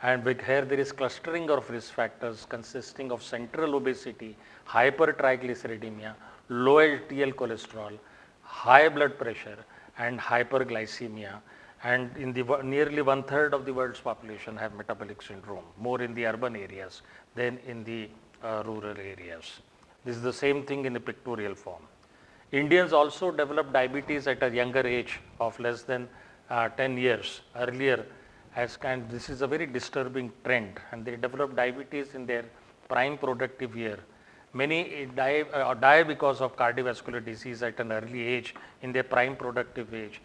and here there is clustering of risk factors consisting of central obesity, hypertriglyceridemia, low LDL cholesterol, high blood pressure and hyperglycemia, and in the nearly 1/3 of the world's population have metabolic syndrome, more in the urban areas than in the rural areas. This is the same thing in the pictorial form. Indians also develop diabetes at a younger age of less than 10 years earlier, this is a very disturbing trend, and they develop diabetes in their prime productive year. Many die because of cardiovascular disease at an early age in their prime productive age.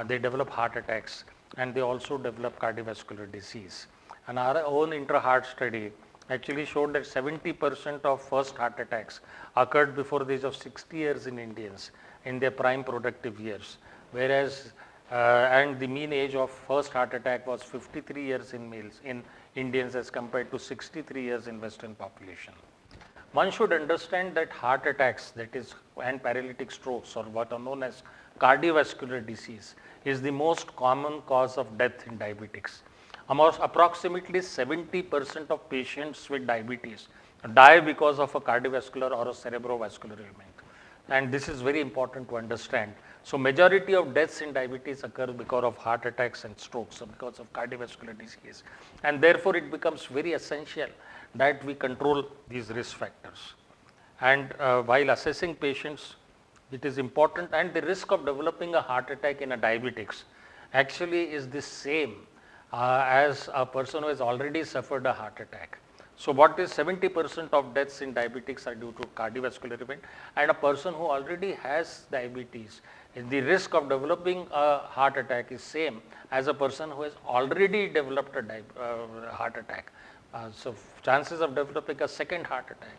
They develop heart attacks and they also develop cardiovascular disease. And our own intra-heart study actually showed that 70% of first heart attacks occurred before the age of 60 years in Indians in their prime productive years, whereas and the mean age of first heart attack was 53 years in males in Indians as compared to 63 years in Western population. One should understand that heart attacks, that is, and paralytic strokes, or what are known as cardiovascular disease, is the most common cause of death in diabetics. Almost approximately 70% of patients with diabetes die because of a cardiovascular or a cerebrovascular ailment. And this is very important to understand. So majority of deaths in diabetes occur because of heart attacks and strokes, or because of cardiovascular disease. And therefore it becomes very essential that we control these risk factors. And while assessing patients, it is important, and the risk of developing a heart attack in a diabetics actually is the same as a person who has already suffered a heart attack. So what is 70% of deaths in diabetics are due to cardiovascular event, and a person who already has diabetes, the risk of developing a heart attack is same as a person who has already developed a heart attack. So chances of developing a second heart attack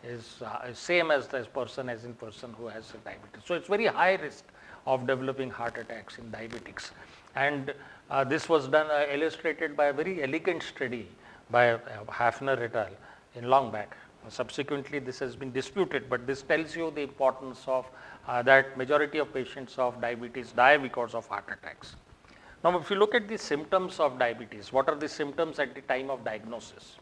is same as this person as in person who has diabetes. So it's very high risk of developing heart attacks in diabetics. And this was done, illustrated by a very elegant study by Hafner et al. In long back. Subsequently, this has been disputed, but this tells you the importance of that majority of patients of diabetes die because of heart attacks. Now, if you look at the symptoms of diabetes, what are the symptoms at the time of diagnosis?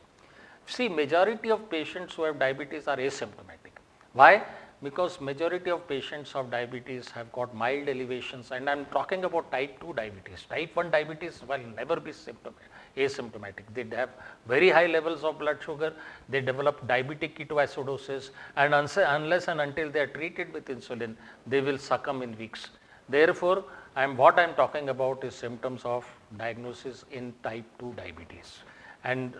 See, majority of patients who have diabetes are asymptomatic. Why? Because majority of patients of diabetes have got mild elevations, and I am talking about type 2 diabetes. Type 1 diabetes will never be asymptomatic. They have very high levels of blood sugar, they develop diabetic ketoacidosis, and unless and until they are treated with insulin, they will succumb in weeks. Therefore, what I am talking about is symptoms of diagnosis in type 2 diabetes. And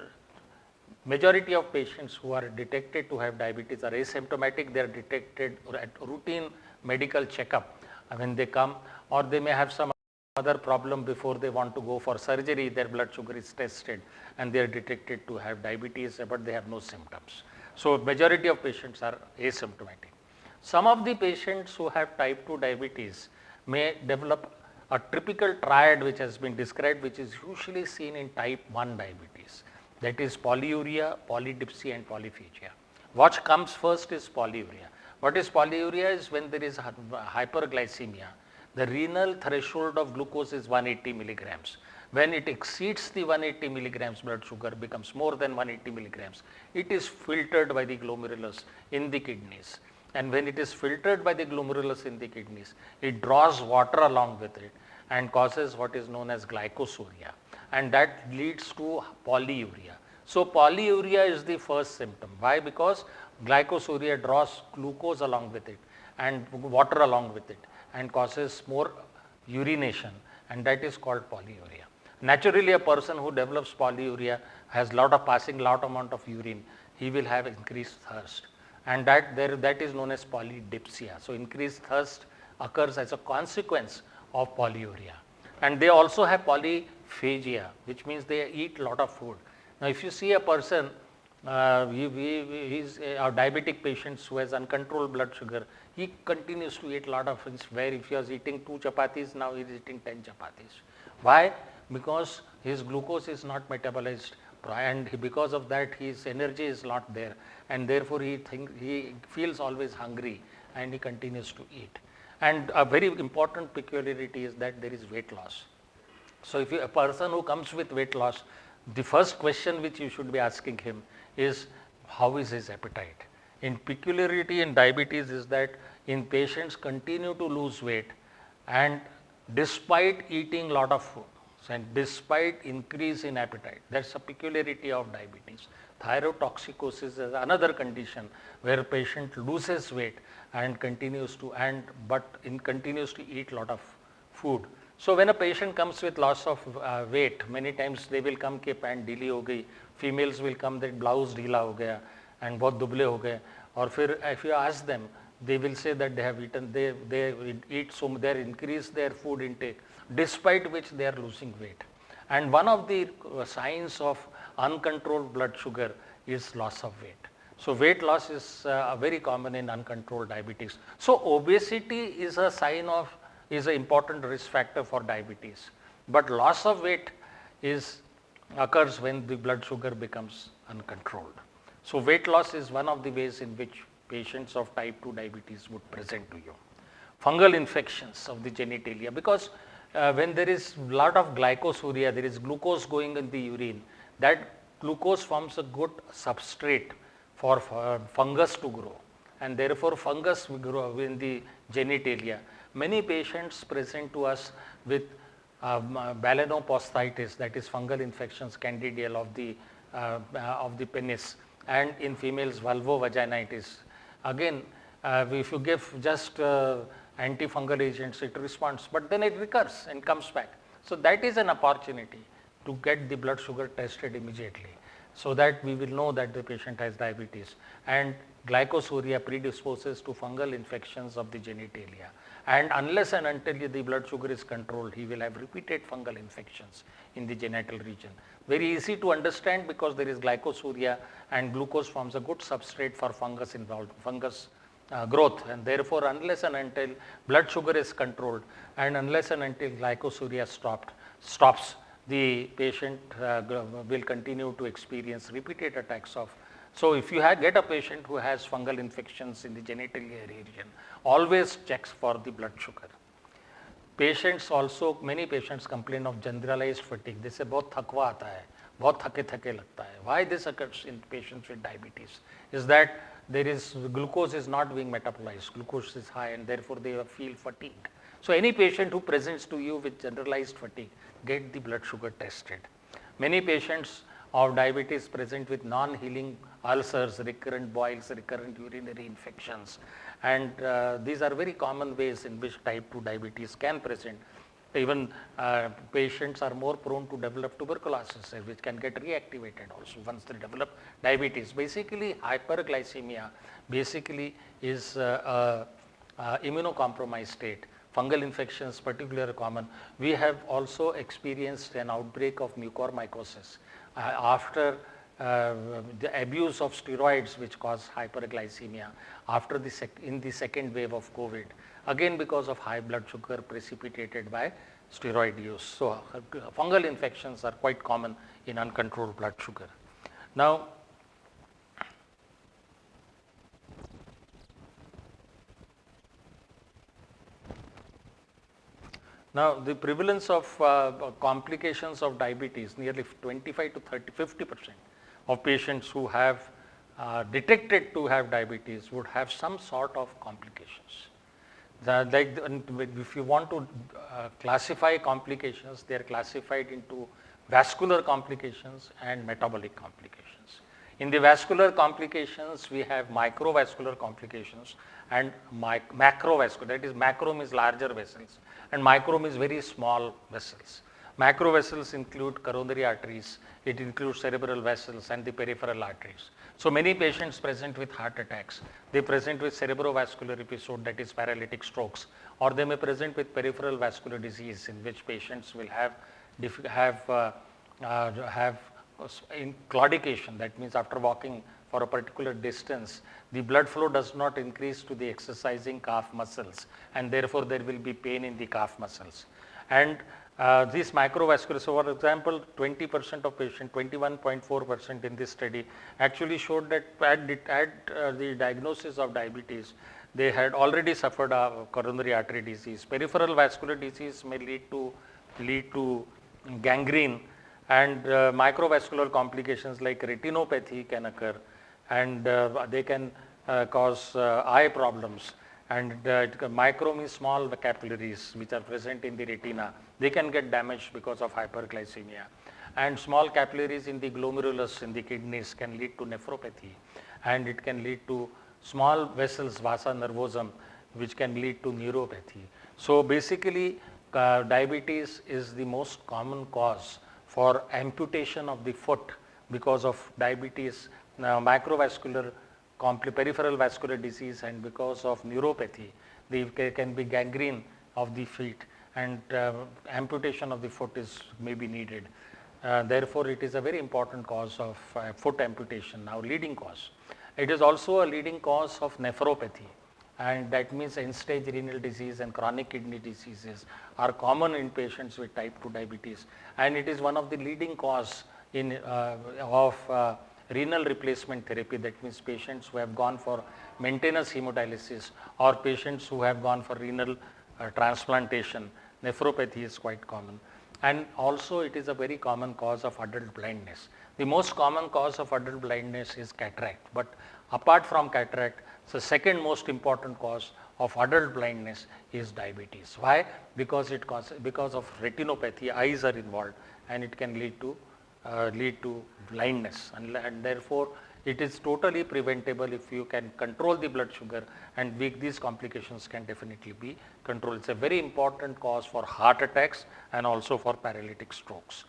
majority of patients who are detected to have diabetes are asymptomatic. They are detected at routine medical checkup when they come, or they may have some other problem before they want to go for surgery. Their blood sugar is tested and they are detected to have diabetes, but they have no symptoms. So majority of patients are asymptomatic. Some of the patients who have type 2 diabetes may develop a typical triad which has been described, which is usually seen in type 1 diabetes. That is polyuria, polydipsia, and polyphagia. What comes first is polyuria. What is polyuria is when there is hyperglycemia. The renal threshold of glucose is 180 milligrams. When it exceeds the 180 milligrams, blood sugar becomes more than 180 milligrams, it is filtered by the glomerulus in the kidneys. And when it is filtered by the glomerulus in the kidneys, it draws water along with it and causes what is known as glycosuria, and that leads to polyuria. So polyuria is the first symptom. Why? Because glycosuria draws glucose along with it and water along with it and causes more urination, and that is called polyuria. Naturally, a person who develops polyuria has passing lot amount of urine, he will have increased thirst, and that is known as polydipsia. So increased thirst occurs as a consequence of polyuria. And they also have polyphagia, which means they eat lot of food. Now if you see a person, he's a diabetic patient who has uncontrolled blood sugar, he continues to eat lot of things, where if he was eating 2 chapatis, now he is eating 10 chapatis. Why? Because his glucose is not metabolized, and because of that his energy is not there, and therefore he feels always hungry and he continues to eat. And a very important peculiarity is that there is weight loss. So if a person who comes with weight loss, the first question which you should be asking him is, how is his appetite? In peculiarity in diabetes is that in patients continue to lose weight, and despite eating lot of food and despite increase in appetite. That's a peculiarity of diabetes. Thyrotoxicosis is another condition where patient loses weight and continues to eat lot of food. So when a patient comes with loss of weight, many times they will come कि pant ढीली हो गई, females will come that blouse ढीला हो गया and बहुत दुबले हो गए, और फिर if you ask them, they will say that they have eaten, they eat so, they increase their food intake, despite which they are losing weight. And one of the signs of uncontrolled blood sugar is loss of weight. So weight loss is very common in uncontrolled diabetes. So obesity is a sign of, is an important risk factor for diabetes. But loss of weight occurs when the blood sugar becomes uncontrolled. So weight loss is one of the ways in which patients of type 2 diabetes would present to you. Fungal infections of the genitalia, because when there is a lot of glycosuria, there is glucose going in the urine, that glucose forms a good substrate for fungus to grow, and therefore fungus will grow in the genitalia. Many patients present to us with balanoposthitis, that is fungal infections, candidial of the penis, and in females vulvovaginitis. Again, if you give just antifungal agents, it responds, but then it recurs and comes back. So that is an opportunity to get the blood sugar tested immediately, so that we will know that the patient has diabetes. And glycosuria predisposes to fungal infections of the genitalia. And unless and until the blood sugar is controlled, he will have repeated fungal infections in the genital region. Very easy to understand, because there is glycosuria and glucose forms a good substrate for fungus growth, and therefore unless and until blood sugar is controlled and unless and until glycosuria stops, the patient will continue to experience repeated attacks of. So if you get a patient who has fungal infections in the genitalia region, always checks for the blood sugar. Patients also, many patients complain of generalized fatigue. They say बहुत थकवा आता है, बहुत थके थके लगता है. Why this occurs in patients with diabetes is that there is glucose is not being metabolized, glucose is high, and therefore they feel fatigued. So any patient who presents to you with generalized fatigue, get the blood sugar tested. Many patients of diabetes present with non-healing ulcers, recurrent boils, recurrent urinary infections, and these are very common ways in which type 2 diabetes can present. Even patients are more prone to develop tuberculosis, which can get reactivated also once they develop diabetes. Basically, hyperglycemia basically is immunocompromised state. Fungal infections particularly common. We have also experienced an outbreak of mucormycosis after the abuse of steroids, which cause hyperglycemia after in the second wave of COVID, again because of high blood sugar precipitated by steroid use. So fungal infections are quite common in uncontrolled blood sugar. Now the prevalence of complications of diabetes, nearly 25 to 50% of patients who have detected to have diabetes would have some sort of complications. If you want to classify complications, they are classified into vascular complications and metabolic complications. In the vascular complications, we have microvascular complications and macrovascular. That is, macro means larger vessels and micro means very small vessels. Macro vessels include coronary arteries, it includes cerebral vessels and the peripheral arteries. So many patients present with heart attacks, they present with cerebrovascular episode, that is paralytic strokes, or they may present with peripheral vascular disease, in which patients will have claudication. That means after walking for a particular distance, the blood flow does not increase to the exercising calf muscles, and therefore there will be pain in the calf muscles. And these microvascular, so for example, 20% of patients, 21.4% in this study actually showed that at the diagnosis of diabetes, they had already suffered a coronary artery disease. Peripheral vascular disease may lead to gangrene, and microvascular complications like retinopathy can occur, and they can cause eye problems. And micro means small capillaries which are present in the retina. They can get damaged because of hyperglycemia. And small capillaries in the glomerulus in the kidneys can lead to nephropathy, and it can lead to small vessels, vasa nervosum, which can lead to neuropathy. So basically, diabetes is the most common cause for amputation of the foot because of diabetes, microvascular peripheral vascular disease, and because of neuropathy, there can be gangrene of the feet, and amputation of the foot may be needed. Therefore, it is a very important cause of foot amputation, now leading cause. It is also a leading cause of nephropathy, and that means end-stage renal disease and chronic kidney diseases are common in patients with type 2 diabetes, and it is one of the leading cause of renal replacement therapy. That means patients who have gone for maintenance hemodialysis or patients who have gone for renal transplantation, nephropathy is quite common. And also it is a very common cause of adult blindness. The most common cause of adult blindness is cataract, but apart from cataract, the second most important cause of adult blindness is diabetes. Why? Because because of retinopathy, eyes are involved, and it can lead to blindness, and therefore it is totally preventable if you can control the blood sugar, and these complications can definitely be controlled. It's a very important cause for heart attacks and also for paralytic strokes.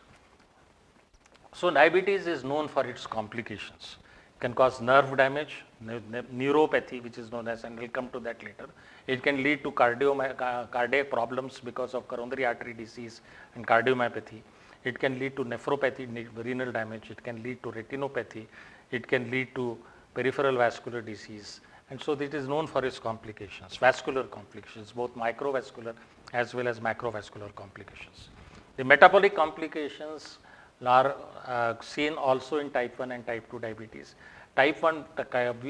So diabetes is known for its complications. It can cause nerve damage, neuropathy, which is known as, and we'll come to that later. It can lead to cardiac problems because of coronary artery disease and cardiomyopathy. It can lead to nephropathy, renal damage. It can lead to retinopathy. It can lead to peripheral vascular disease. And so it is known for its complications, vascular complications, both microvascular as well as macrovascular complications. The metabolic complications are seen also in type 1 and type 2 diabetes. Type 1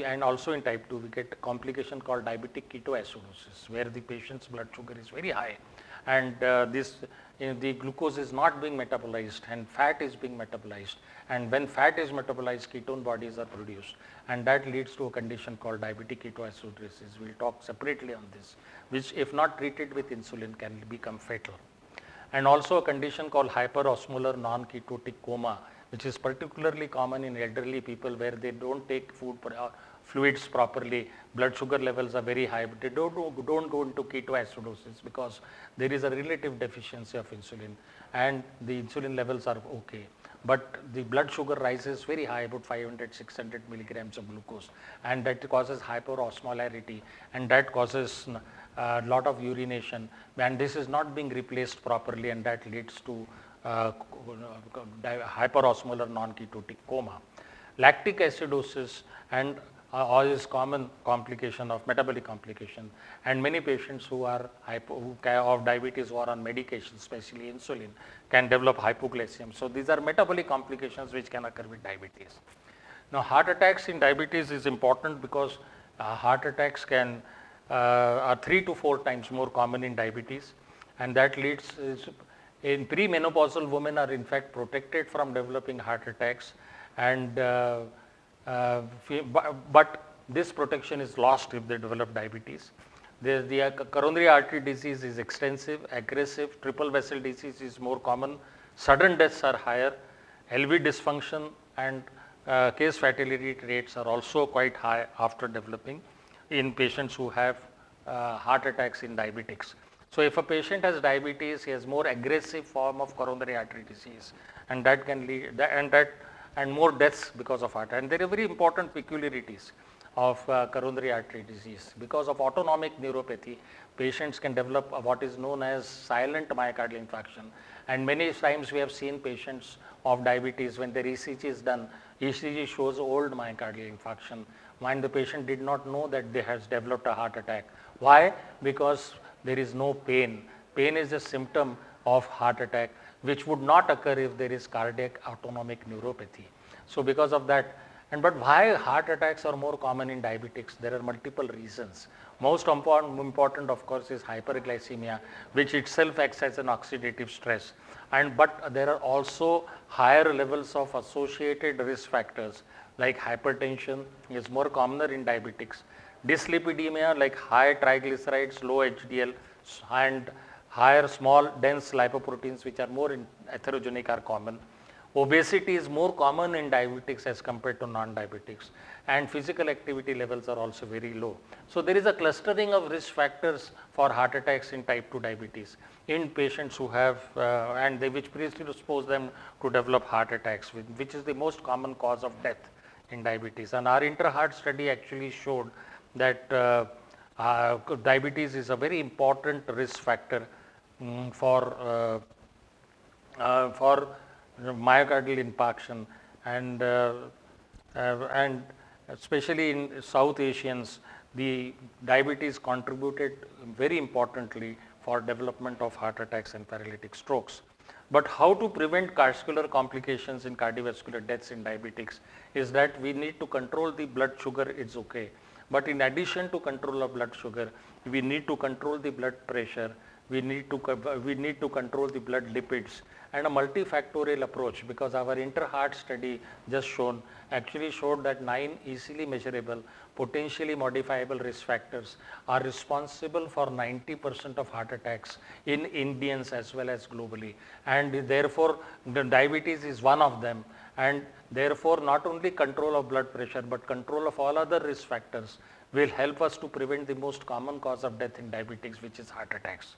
and also in type 2, we get a complication called diabetic ketoacidosis, where the patient's blood sugar is very high, and the glucose is not being metabolized and fat is being metabolized, and when fat is metabolized, ketone bodies are produced, and that leads to a condition called diabetic ketoacidosis. We'll talk separately on this, which if not treated with insulin can become fatal. And also a condition called hyperosmolar non-ketotic coma, which is particularly common in elderly people where they don't take fluids properly, blood sugar levels are very high, but they don't go into ketoacidosis because there is a relative deficiency of insulin and the insulin levels are okay. But the blood sugar rises very high, about 500, 600 milligrams of glucose, and that causes hyperosmolarity, and that causes a lot of urination, and this is not being replaced properly, and that leads to hyperosmolar non-ketotic coma. Lactic acidosis and is common complication of metabolic complication, and many patients who are of diabetes who are on medication, especially insulin, can develop hypoglycemia. So these are metabolic complications which can occur with diabetes. Now heart attacks in diabetes is important because heart attacks are 3 to 4 times more common in diabetes, and that leads in premenopausal women are in fact protected from developing heart attacks, and but this protection is lost if they develop diabetes. The coronary artery disease is extensive, aggressive, triple vessel disease is more common, sudden deaths are higher, LV dysfunction and case fatality rates are also quite high after developing in patients who have heart attacks in diabetics. So if a patient has diabetes, he has more aggressive form of coronary artery disease, and that can lead and more deaths because of heart. And there are very important peculiarities of coronary artery disease. Because of autonomic neuropathy, patients can develop what is known as silent myocardial infarction, and many times we have seen patients of diabetes, when their ECG is done, ECG shows old myocardial infarction, when the patient did not know that they has developed a heart attack. Why? Because there is no pain. Pain is a symptom of heart attack, which would not occur if there is cardiac autonomic neuropathy. So because of that, but why heart attacks are more common in diabetics? There are multiple reasons. Most important of course is hyperglycemia, which itself acts as an oxidative stress. But there are also higher levels of associated risk factors, like hypertension is more commoner in diabetics. Dyslipidemia, like high triglycerides, low HDL, and higher small dense lipoproteins, which are more atherogenic, are common. Obesity is more common in diabetics as compared to non-diabetics, and physical activity levels are also very low. So there is a clustering of risk factors for heart attacks in type 2 diabetes in patients who have which predispose them to develop heart attacks, which is the most common cause of death in diabetes. And our inter-heart study actually showed that diabetes is a very important risk factor for myocardial infarction, and especially in South Asians, the diabetes contributed very importantly for development of heart attacks and paralytic strokes. But how to prevent cardiovascular complications in cardiovascular deaths in diabetics is that we need to control the blood sugar, it's okay. But in addition to control of blood sugar, we need to control the blood pressure, we need to control the blood lipids, and a multifactorial approach, because our inter-heart study just actually showed that 9 easily measurable, potentially modifiable risk factors are responsible for 90% of heart attacks in Indians as well as globally. And therefore, the diabetes is one of them. And therefore, not only control of blood pressure, but control of all other risk factors will help us to prevent the most common cause of death in diabetics, which is heart attacks.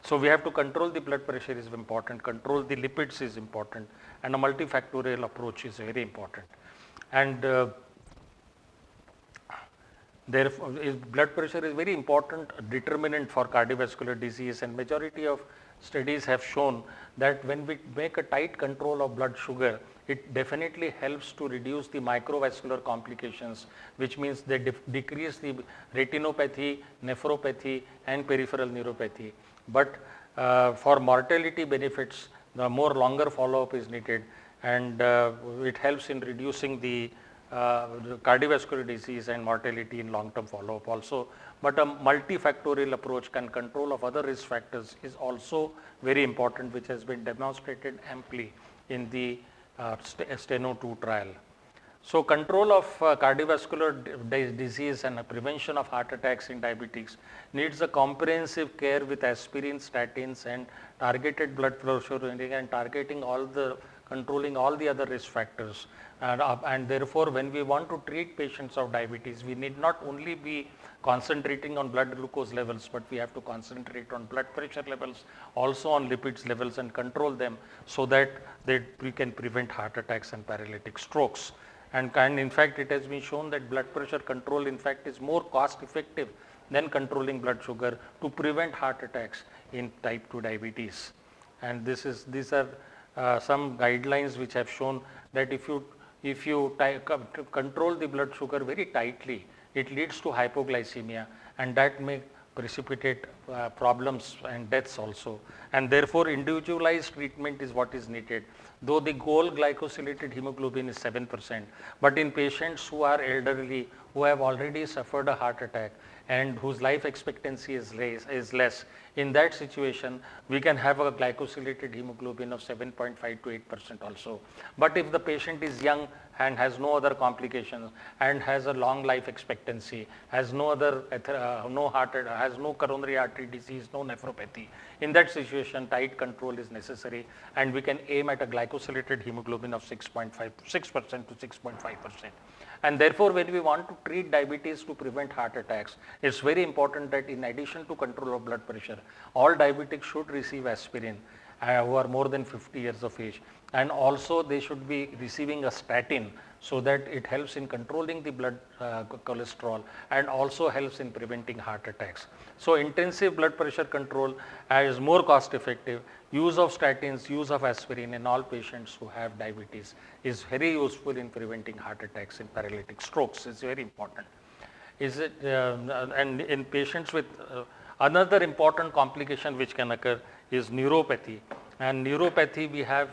So we have to control the blood pressure is important, control the lipids is important, and a multifactorial approach is very important. And therefore, blood pressure is very important determinant for cardiovascular disease, and majority of studies have shown that when we make a tight control of blood sugar, it definitely helps to reduce the microvascular complications, which means they decrease the retinopathy, nephropathy, and peripheral neuropathy. But for mortality benefits, the more longer follow-up is needed, and it helps in reducing the cardiovascular disease and mortality in long-term follow-up also. But a multifactorial approach can control of other risk factors is also very important, which has been demonstrated amply in the STENO-2 trial. So control of cardiovascular disease and prevention of heart attacks in diabetics needs a comprehensive care with aspirin, statins, and targeted blood pressure and targeting controlling all the other risk factors. And therefore, when we want to treat patients of diabetes, we need not only be concentrating on blood glucose levels, but we have to concentrate on blood pressure levels, also on lipids levels, and control them so that we can prevent heart attacks and paralytic strokes. And in fact, it has been shown that blood pressure control in fact is more cost effective than controlling blood sugar to prevent heart attacks in type 2 diabetes. And these are some guidelines which have shown that if you control the blood sugar very tightly, it leads to hypoglycemia, and that may precipitate problems and deaths also. And therefore, individualized treatment is what is needed. Though the goal glycosylated hemoglobin is 7%, but in patients who are elderly, who have already suffered a heart attack and whose life expectancy is less, in that situation, we can have a glycosylated hemoglobin of 7.5 to 8% also. But if the patient is young and has no other complications and has a long life expectancy, has no other, has no coronary artery disease, no nephropathy, in that situation, tight control is necessary, and we can aim at a glycosylated hemoglobin of 6% to 6.5%. And therefore, when we want to treat diabetes to prevent heart attacks, it's very important that in addition to control of blood pressure, all diabetics should receive aspirin who are more than 50 years of age. And also they should be receiving a statin so that it helps in controlling the blood cholesterol and also helps in preventing heart attacks. So intensive blood pressure control is more cost effective. Use of statins, use of aspirin in all patients who have diabetes is very useful in preventing heart attacks and paralytic strokes. It's very important. And in patients with another important complication which can occur is neuropathy. And neuropathy, we have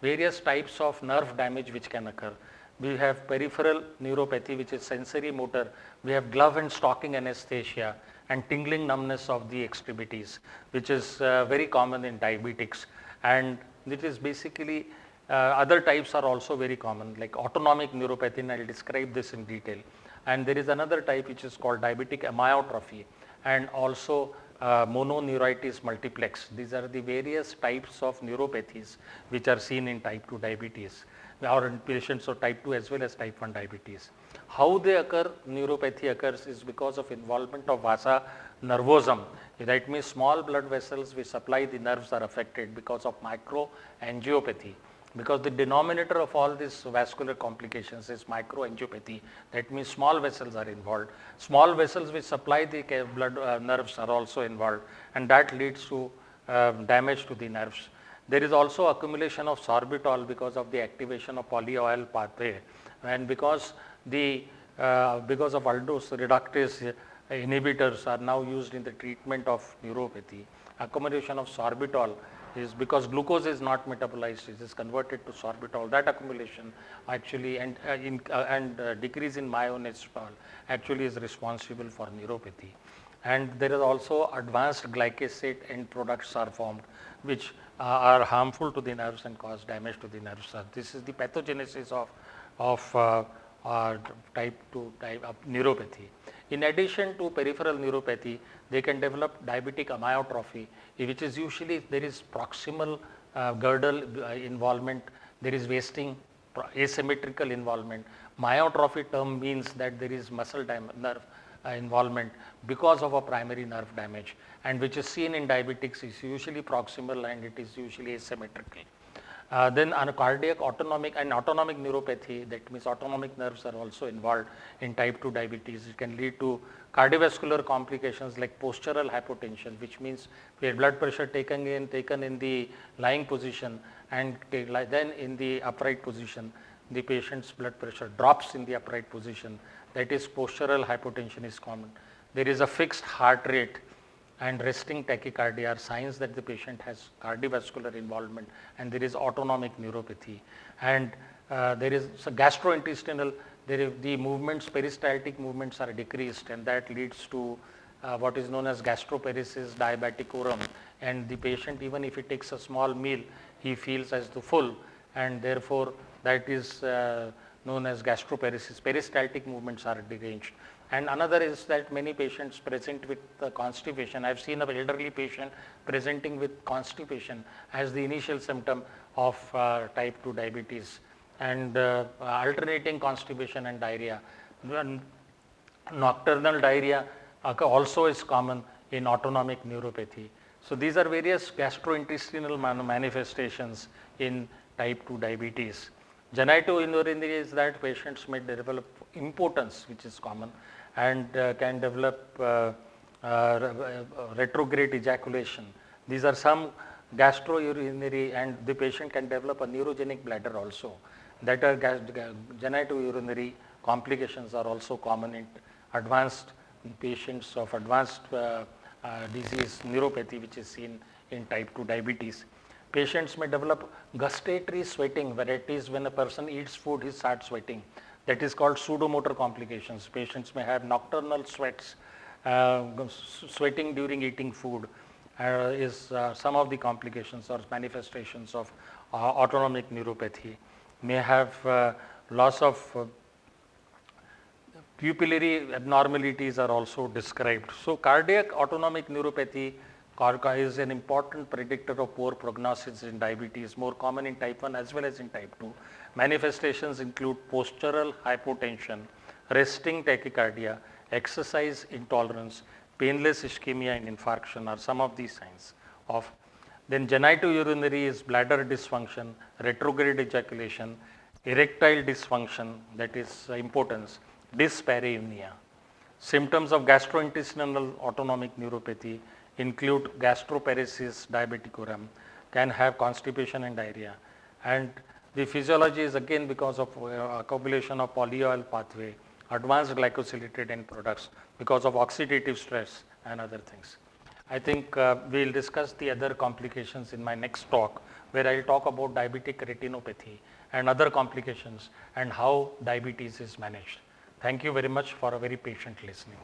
various types of nerve damage which can occur. We have peripheral neuropathy, which is sensory motor. We have glove and stocking anesthesia and tingling numbness of the extremities, which is very common in diabetics. And it is basically, other types are also very common, like autonomic neuropathy, and I'll describe this in detail. And there is another type which is called diabetic amyotrophy, and also mononeuritis multiplex. These are the various types of neuropathies which are seen in type 2 diabetes, or in patients of type 2 as well as type 1 diabetes. How they occur, neuropathy occurs is because of involvement of vasa nervosum. That means small blood vessels which supply the nerves are affected because of microangiopathy. Because the denominator of all these vascular complications is microangiopathy. That means small vessels are involved. Small vessels which supply the blood nerves are also involved, and that leads to damage to the nerves. There is also accumulation of sorbitol because of the activation of polyoil pathway, and because of aldose reductase inhibitors are now used in the treatment of neuropathy. Accumulation of sorbitol is because glucose is not metabolized, it is converted to sorbitol. That accumulation actually and decrease in myoinositol actually is responsible for neuropathy. And there is also advanced glycosate end products are formed, which are harmful to the nerves and cause damage to the nerves. This is the pathogenesis of type 2 type of neuropathy. In addition to peripheral neuropathy, they can develop diabetic amyotrophy, which is usually there is proximal girdle involvement, there is wasting, asymmetrical involvement. Myotrophy term means that there is muscle nerve involvement because of a primary nerve damage, and which is seen in diabetics is usually proximal and it is usually asymmetrical. Then on a cardiac autonomic neuropathy, that means autonomic nerves are also involved in type 2 diabetes. It can lead to cardiovascular complications like postural hypotension, which means where blood pressure taken in the lying position and then in the upright position, the patient's blood pressure drops in the upright position. That is postural hypotension is common. There is a fixed heart rate and resting tachycardia are signs that the patient has cardiovascular involvement, and there is autonomic neuropathy. And there is gastrointestinal, the movements, peristaltic movements are decreased, and that leads to what is known as gastroparesis diabeticorum. And the patient, even if he takes a small meal, he feels as the full, and therefore that is known as gastroparesis. Peristaltic movements are deranged. And another is that many patients present with constipation. I have seen an elderly patient presenting with constipation as the initial symptom of type 2 diabetes, and alternating constipation and diarrhea. Nocturnal diarrhea also is common in autonomic neuropathy. So these are various gastrointestinal manifestations in type 2 diabetes. Genitourinary is that patients may develop impotence, which is common, and can develop retrograde ejaculation. These are some gastrourinary, and the patient can develop a neurogenic bladder also. That are genitourinary complications are also common in advanced patients of advanced disease neuropathy, which is seen in type 2 diabetes. Patients may develop gustatory sweating, where it is when a person eats food, he starts sweating. That is called pseudomotor complications. Patients may have nocturnal sweats, sweating during eating food is some of the complications or manifestations of autonomic neuropathy. May have loss of pupillary abnormalities are also described. So cardiac autonomic neuropathy is an important predictor of poor prognosis in diabetes, more common in type 1 as well as in type 2. Manifestations include postural hypotension, resting tachycardia, exercise intolerance, painless ischemia and infarction are some of these signs of. Then genitourinary is bladder dysfunction, retrograde ejaculation, erectile dysfunction, that is impotence, dyspareunia. Symptoms of gastrointestinal autonomic neuropathy include gastroparesis diabeticorum, can have constipation and diarrhea. And the physiology is again because of accumulation of polyoil pathway, advanced glycosylated end products, because of oxidative stress and other things. I think we will discuss the other complications in my next talk, where I will talk about diabetic retinopathy and other complications and how diabetes is managed. Thank you very much for a very patient listening.